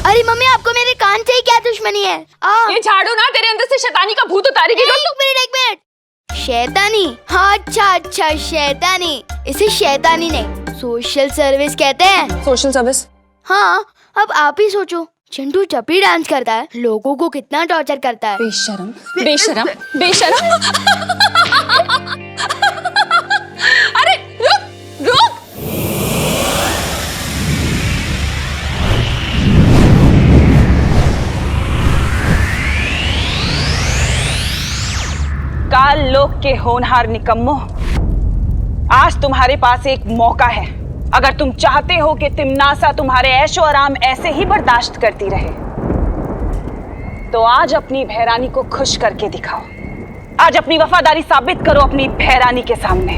अरे मम्मी, आपको मेरे कान से ही क्या दुश्मनी है? ये झाड़ू ना तेरे अंदर से शैतानी का भूत उतारेगी। एक मिनट। शैतानी? हाँ, अच्छा शैतानी। इसे शैतानी नहीं, सोशल सर्विस कहते हैं। Social service? हाँ, अब आप ही सोचो, चिंटू जब भी डांस करता है लोगों को कितना टॉर्चर करता है। बेशरम बेशरम बेशरम। अरे रुक रुक। लोक के होनहार निकम्मो, आज तुम्हारे पास एक मौका है। अगर तुम चाहते हो कि तिम्नासा तुम्हारे ऐशो आराम ऐसे ही बर्दाश्त करती रहे, तो आज अपनी भैरानी को खुश करके दिखाओ। आज अपनी वफादारी साबित करो अपनी भैरानी के सामने।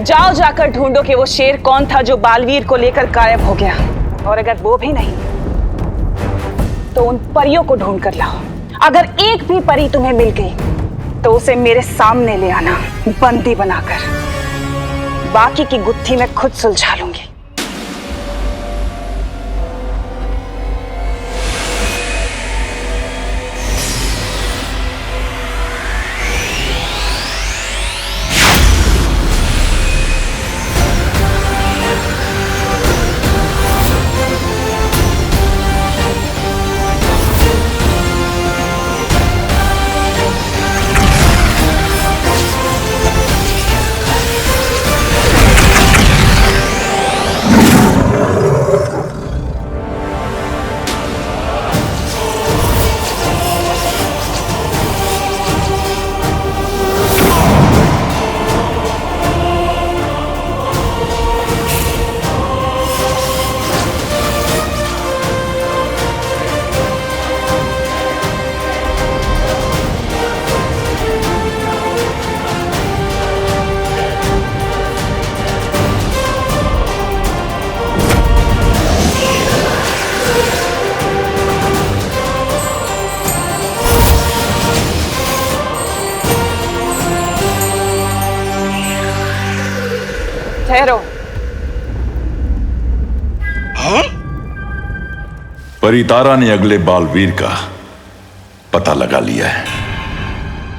जाओ जाकर ढूंढो कि वो शेर कौन था जो बालवीर को लेकर गायब हो गया, और अगर वो भी नहीं तो उन परियों को ढूंढ कर लाओ। अगर एक भी परी तुम्हें मिल गई तो उसे मेरे सामने ले आना बंदी बनाकर। बाकी की गुत्थी मैं खुद सुलझा लूंगी। ठहरो। परितारा ने अगले बालवीर का पता लगा लिया है।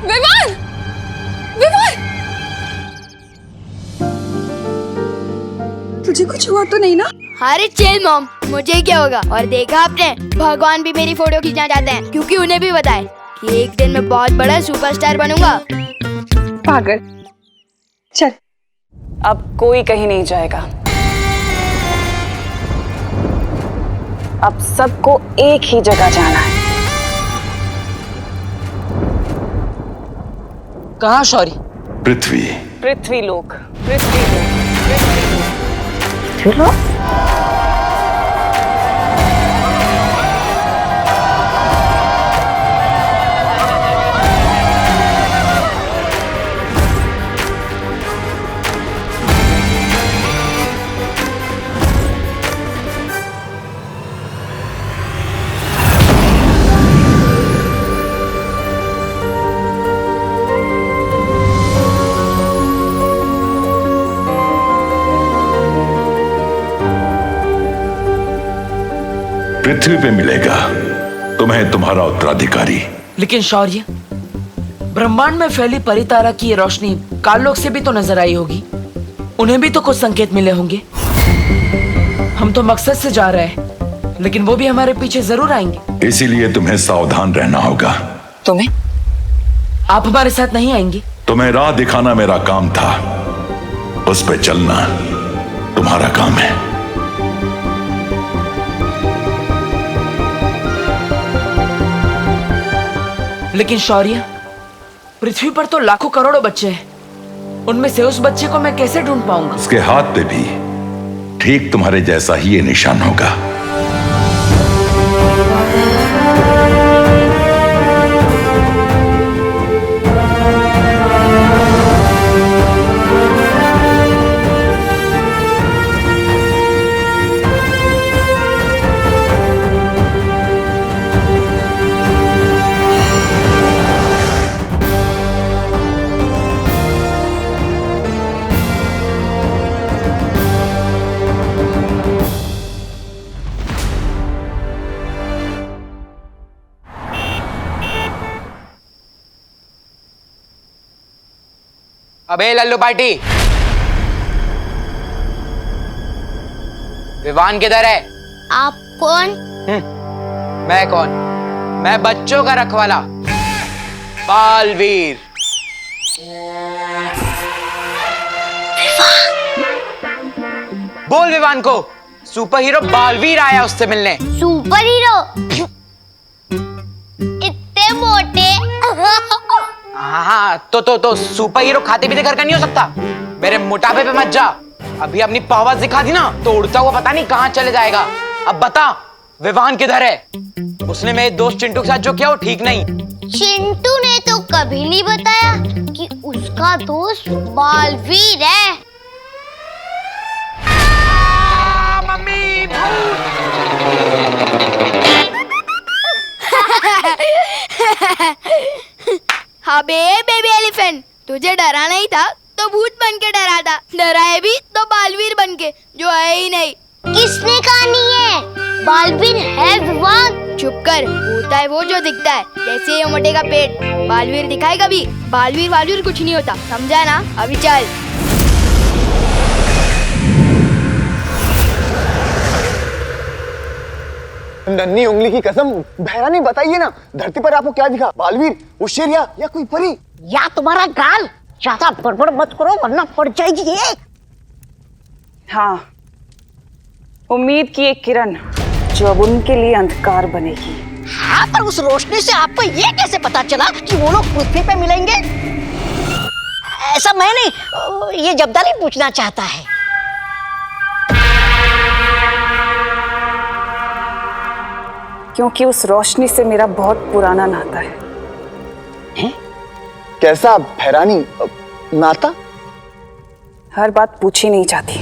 विवान! विवान! तुझे कुछ हुआ तो नहीं ना? अरे चिल मॉम, मुझे क्या होगा। और देखा आपने, भगवान भी मेरी फोटो खींचना चाहते हैं, क्योंकि उन्हें भी बताए कि एक दिन मैं बहुत बड़ा सुपरस्टार बनूंगा। पागल, चल। अब कोई कहीं नहीं जाएगा। अब सबको एक ही जगह जाना है। कहाँ शौर्य? पृथ्वी। पृथ्वीलोक। पृथ्वीलोक। पृथ्वीलोक। पृथ्वी पे मिलेगा तुम्हें तुम्हारा उत्तराधिकारी। लेकिन शौर्य, ब्रह्मांड में फैली परितारा की ये रोशनी काललोक से भी तो नजर आई होगी। उन्हें भी तो कुछ संकेत मिले होंगे। हम तो मकसद से जा रहे हैं, लेकिन वो भी हमारे पीछे जरूर आएंगे। इसीलिए तुम्हें सावधान रहना होगा। तुम्हें? आप हमारे साथ नहीं आएंगे? तुम्हें राह दिखाना मेरा काम था, उस पे चलना तुम्हारा काम है। लेकिन शौर्य, पृथ्वी पर तो लाखों करोड़ों बच्चे हैं। उनमें से उस बच्चे को मैं कैसे ढूंढ पाऊंगा? उसके हाथ पे भी ठीक तुम्हारे जैसा ही ये निशान होगा। अबे लल्लू पार्टी, विवान किधर है? आप कौन? मैं कौन? मैं बच्चों का रखवाला, बालवीर। बोल विवान को, सुपर हीरो बालवीर आया उससे मिलने। Super hero? इतने मोटे? हाँ तो सुपर हीरो खाते पीते घर का नहीं हो सकता। मेरे मोटापे पे मत जा। अभी अपनी पावर दिखा दी ना तो उड़ता हुआ पता नहीं कहाँ चले जाएगा। अब बता विवान किधर है? उसने मेरे दोस्त चिंटू के साथ जो किया वो ठीक नहीं। चिंटू ने तो कभी नहीं बताया कि उसका दोस्त बालवीर है। मम्मी हाँ बे बेबी एलिफेंट, तुझे डरा नहीं था तो भूत बन के डरा था, डराए भी तो बालवीर बन के, जो है ही नहीं। किसने कहा नहीं है? बालवीर है विवान। चुप कर, होता है वो जो दिखता है, जैसे ये मोटे का पेट। बालवीर दिखाए कभी? बालवीर कुछ नहीं होता, समझा ना? अभी चल। नन्ही उंगली की कसम, बहरानी बताइए ना, धरती पर आपको क्या दिखा? बालवीर, वो शेर या कोई परी? या तुम्हारा गाल? ज्यादा बड़बड़ मत करो वरना पड़ जाएगी ये। हाँ, उम्मीद की एक किरण जो अब उनके लिए अंधकार बनेगी। हाँ, पर उस रोशनी से आपको ये कैसे पता चला कि वो लोग पृथ्वी पे मिलेंगे? ऐसा मैं नहीं, ये जब्दाली पूछना चाहता है। क्योंकि उस रोशनी से मेरा बहुत पुराना नाता है। कैसा बहरानी नाता? हर बात पूछी नहीं जाती।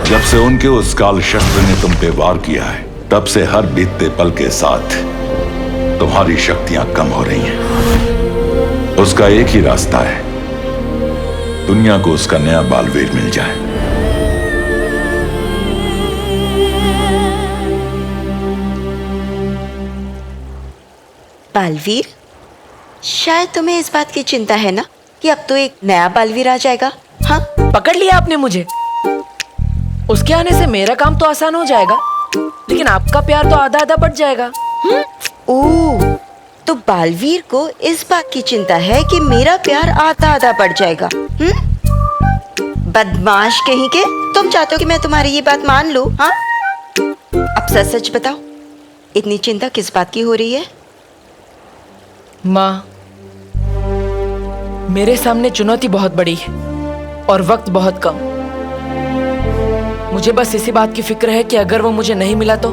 जब से उनके उस काल शस्त्र ने तुम पे वार किया है, तब से हर बीतते पल के साथ तुम्हारी शक्तियां कम हो रही हैं। उसका एक ही रास्ता है, दुनिया को उसका नया बालवीर मिल जाए। बालवीर? शायद तुम्हें इस बात की चिंता है ना कि अब तो एक नया बालवीर आ जाएगा। हाँ, पकड़ लिया आपने मुझे। उसके आने से मेरा काम तो आसान हो जाएगा, लेकिन आपका प्यार तो आधा आधा बढ़ जाएगा। ओह, तो बालवीर को इस बात की चिंता है कि मेरा प्यार आधा आधा बढ़ जाएगा। बदमाश कहीं के, तुम चाहते हो कि मैं तुम्हारी ये बात मान लूं? हाँ, अब सच सच बताओ, इतनी चिंता किस बात की हो रही है? माँ, मेरे सामने चुनौती बहुत बड़ी है और वक्त बहुत कम। मुझे बस इसी बात की फिक्र है कि अगर वो मुझे नहीं मिला तो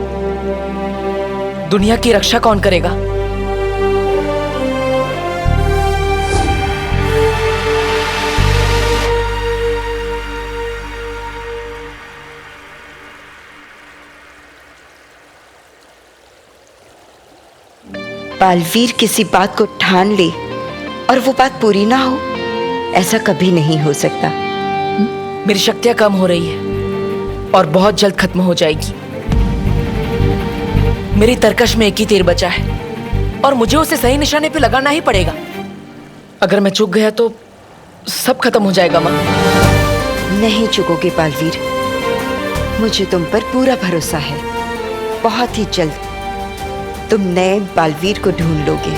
दुनिया की रक्षा कौन करेगा? बालवीर किसी बात को ठान ले और वो बात पूरी ना हो, ऐसा कभी नहीं हो सकता। मेरी शक्तियां कम हो रही है और बहुत जल्द खत्म हो जाएगी। मेरी तरकश में एक ही तीर बचा है और मुझे उसे सही निशाने पे लगाना ही पड़ेगा। अगर मैं चूक गया तो सब खत्म हो जाएगा माँ। नहीं चुकोगे बालवीर, मुझे तुम पर पूरा भरोसा है। बहुत ही जल्द तुम नए बालवीर को ढूंढ लोगे।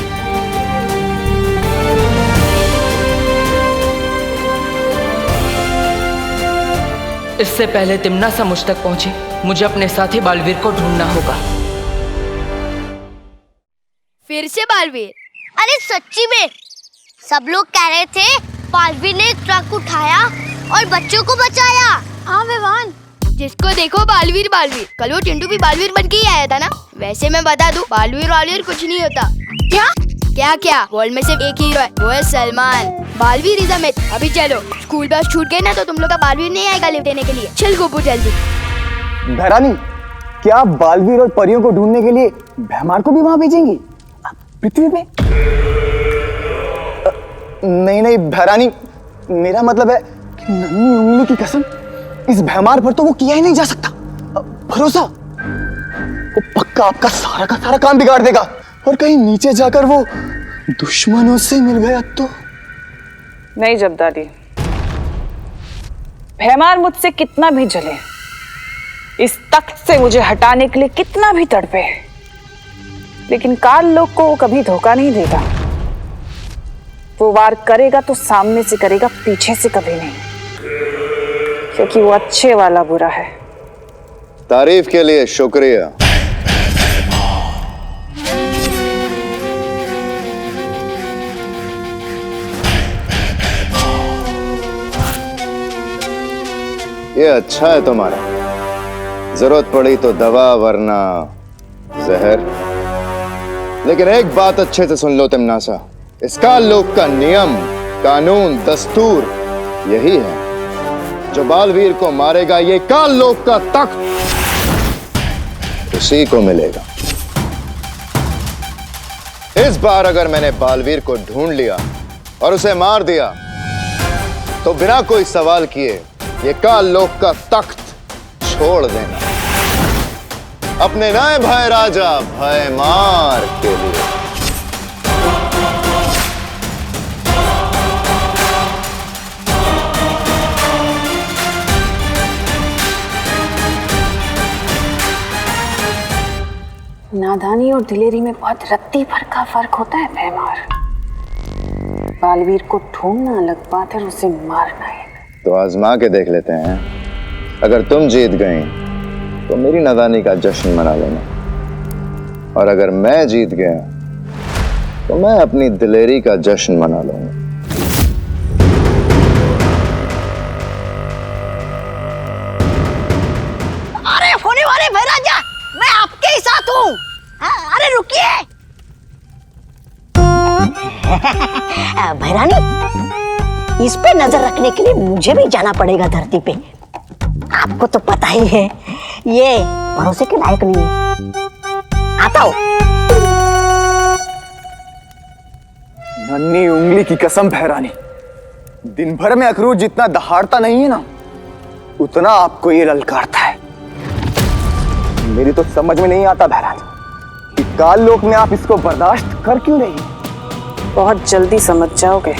इससे पहले तिम्नासा मुझ तक पहुंचे, मुझे अपने साथी बालवीर को ढूंढना होगा। फिर से बालवीर? अरे सच्ची में सब लोग कह रहे थे बालवीर ने एक ट्रक उठाया और बच्चों को बचाया। हाँ विवान, जिसको देखो बालवीर बालवीर। कल वो चिंटू भी बालवीर बन के ही आया था ना। वैसे मैं बता दूं, बालवीर कुछ नहीं होता। क्या वर्ल्ड में सिर्फ एक हीरो है, वो है Salman. Baalveer is a myth. अभी चलो, स्कूल बस छूट गए ना तो तुम लोग का बालवीर नहीं आएगा लिफ्ट देने के लिए। चल गोपू जल्दी। बहरानी, क्या आप बालवीर और परियों को ढूंढने के लिए भैमार को भी वहां भेजेंगी पृथ्वी में? नहीं बहरानी, मेरा मतलब है कि नन्ही उंगली की कसम, इस भैमार पर तो वो किया ही नहीं जा सकता। भरोसा, वो पक्का आपका सारा का सारा काम बिगाड़ देगा और कहीं नीचे जाकर वो दुश्मनों से मिल गया तो? नहीं जब्दाली, भैमार मुझसे कितना भी जले, इस तख्त से मुझे हटाने के लिए कितना भी तड़पे, लेकिन काल लोक को वो कभी धोखा नहीं देगा। वो वार करेगा तो सामने से करेगा, पीछे से कभी नहीं, क्योंकि वो अच्छे वाला बुरा है। तारीफ के लिए शुक्रिया। ये अच्छा है तुम्हारा, जरूरत पड़ी तो दवा वरना जहर। लेकिन एक बात अच्छे से सुन लो तिम्नासा, इस काल लोक का नियम, कानून, दस्तूर यही है, जो बालवीर को मारेगा ये काल लोक का तख्त उसी को मिलेगा। इस बार अगर मैंने बालवीर को ढूंढ लिया और उसे मार दिया तो बिना कोई सवाल किए ये काल लोक का तख्त छोड़ देना, अपने नए भय राजा भयमार के लिए। नादानी और दिलेरी में बहुत रत्ती भर का फर्क होता है भयमार। बालवीर को ढूंढना अलग बात है, उसे मारना है। तो आजमा के देख लेते हैं, अगर तुम जीत गई तो मेरी नादानी का जश्न मना लेना, और अगर मैं जीत गया तो मैं अपनी दिलेरी का जश्न मना लूंगा। अरे होने वाले भैराजा, मैं आपके ही साथ हूँ। अरे रुकिए। भैरानी, इस पे नजर रखने के लिए मुझे भी जाना पड़ेगा धरती पे। आपको तो पता ही है ये भरोसे के लायक नहीं है। आता हूँ। नन्ही उंगली की कसम भैरानी, दिन भर में अखरूट जितना दहाड़ता नहीं है ना, उतना आपको ये ललकारता है। मेरी तो समझ में नहीं आता भैरानी कि काल लोक में आप इसको बर्दाश्त कर क्यों रही? बहुत जल्दी समझ जाओगे।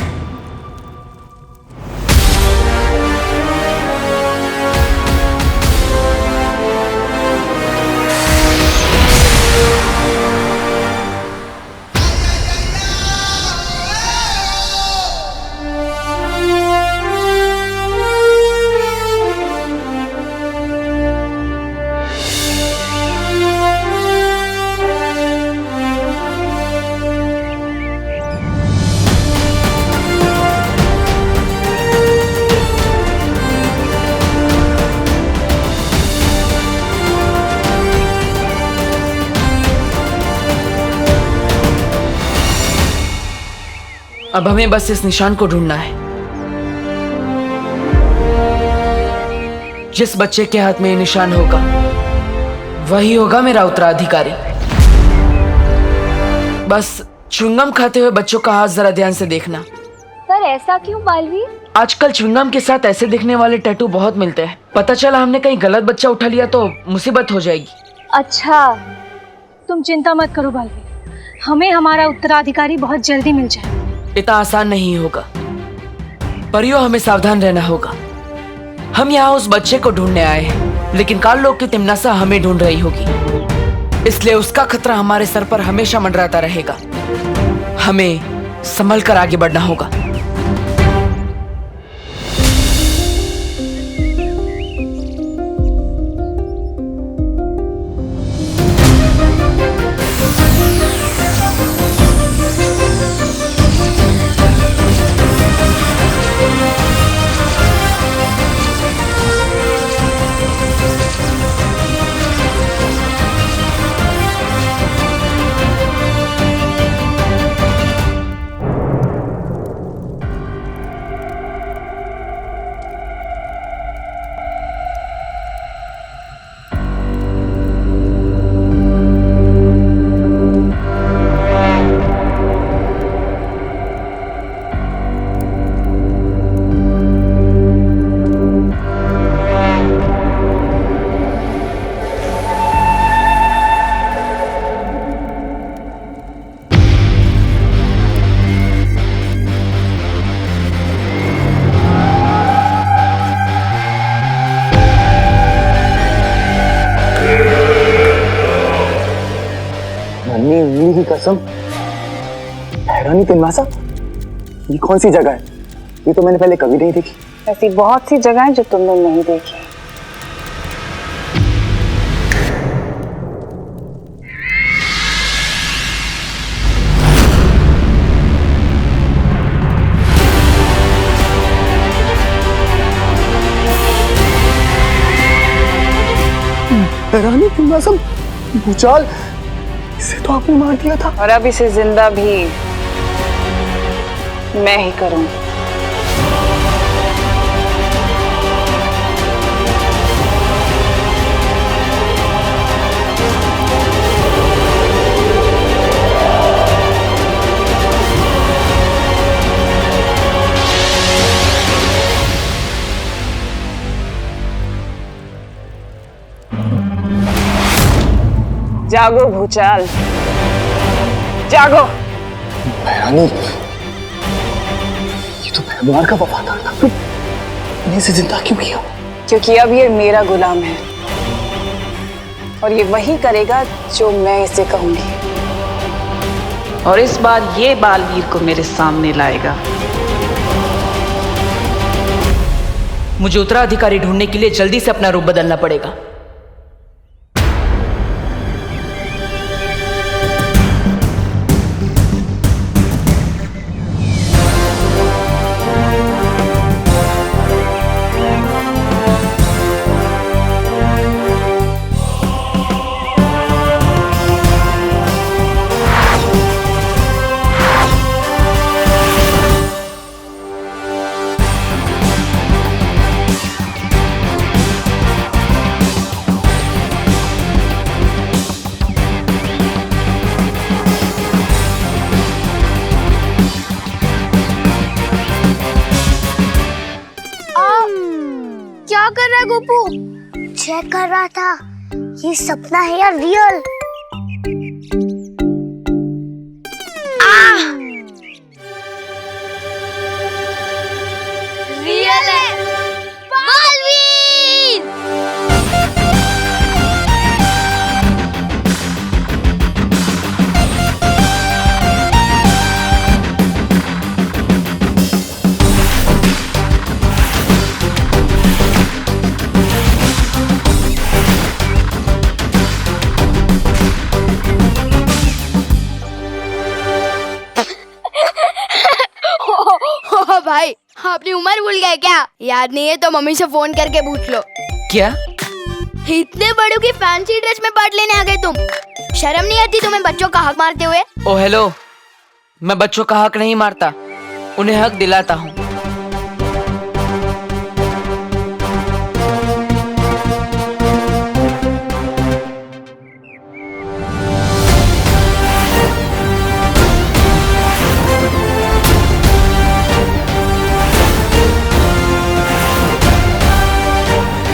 अब हमें बस इस निशान को ढूंढना है। जिस बच्चे के हाथ में ये निशान होगा वही होगा मेरा उत्तराधिकारी। बस च्युइंगम खाते हुए बच्चों का हाथ जरा ध्यान से देखना। पर ऐसा क्यों बालवीर? आजकल च्युइंगम के साथ ऐसे दिखने वाले टैटू बहुत मिलते हैं। पता चला हमने कहीं गलत बच्चा उठा लिया तो मुसीबत हो जाएगी। अच्छा, तुम चिंता मत करो बालवीर, हमें हमारा उत्तराधिकारी बहुत जल्दी मिल जाए। इतना आसान नहीं होगा परियों, हमें सावधान रहना होगा। हम यहाँ उस बच्चे को ढूंढने आए हैं, लेकिन काल लोक की तिम्नासा हमें ढूंढ रही होगी, इसलिए उसका खतरा हमारे सर पर हमेशा मंडराता रहेगा। हमें संभल कर आगे बढ़ना होगा। कसम, हैरानी तिम्नासा, ये कौन सी जगह है? ये तो मैंने पहले कभी नहीं देखी। ऐसी बहुत सी जगह है जो तुमने नहीं देखी। हैरानी तिम्नासा, भूचाल, इसे तो आपने मार दिया था। और अब इसे जिंदा भी मैं ही करूं। जागो भूचाल, जागो। हैरानी, ये तो भैमार का वफादार था, तुमने इसे जिंदा क्यों किया? क्योंकि अब ये मेरा गुलाम है और ये वही करेगा जो मैं इसे कहूंगी। और इस बार ये बालवीर को मेरे सामने लाएगा। मुझे उत्तराधिकारी ढूंढने के लिए जल्दी से अपना रूप बदलना पड़ेगा। क्या कर रहा है गोपू? चेक कर रहा था ये सपना है या रियल। रियल है। बालवीर! भाई, अपनी उम्र भूल गए क्या? याद नहीं है तो मम्मी से फोन करके पूछ लो। क्या? इतने बड़ों की फैंसी ड्रेस में पार्ट लेने आ गए तुम? शर्म नहीं आती तुम्हें बच्चों का हक मारते हुए? ओ हेलो, मैं बच्चों का हक नहीं मारता, उन्हें हक दिलाता हूँ।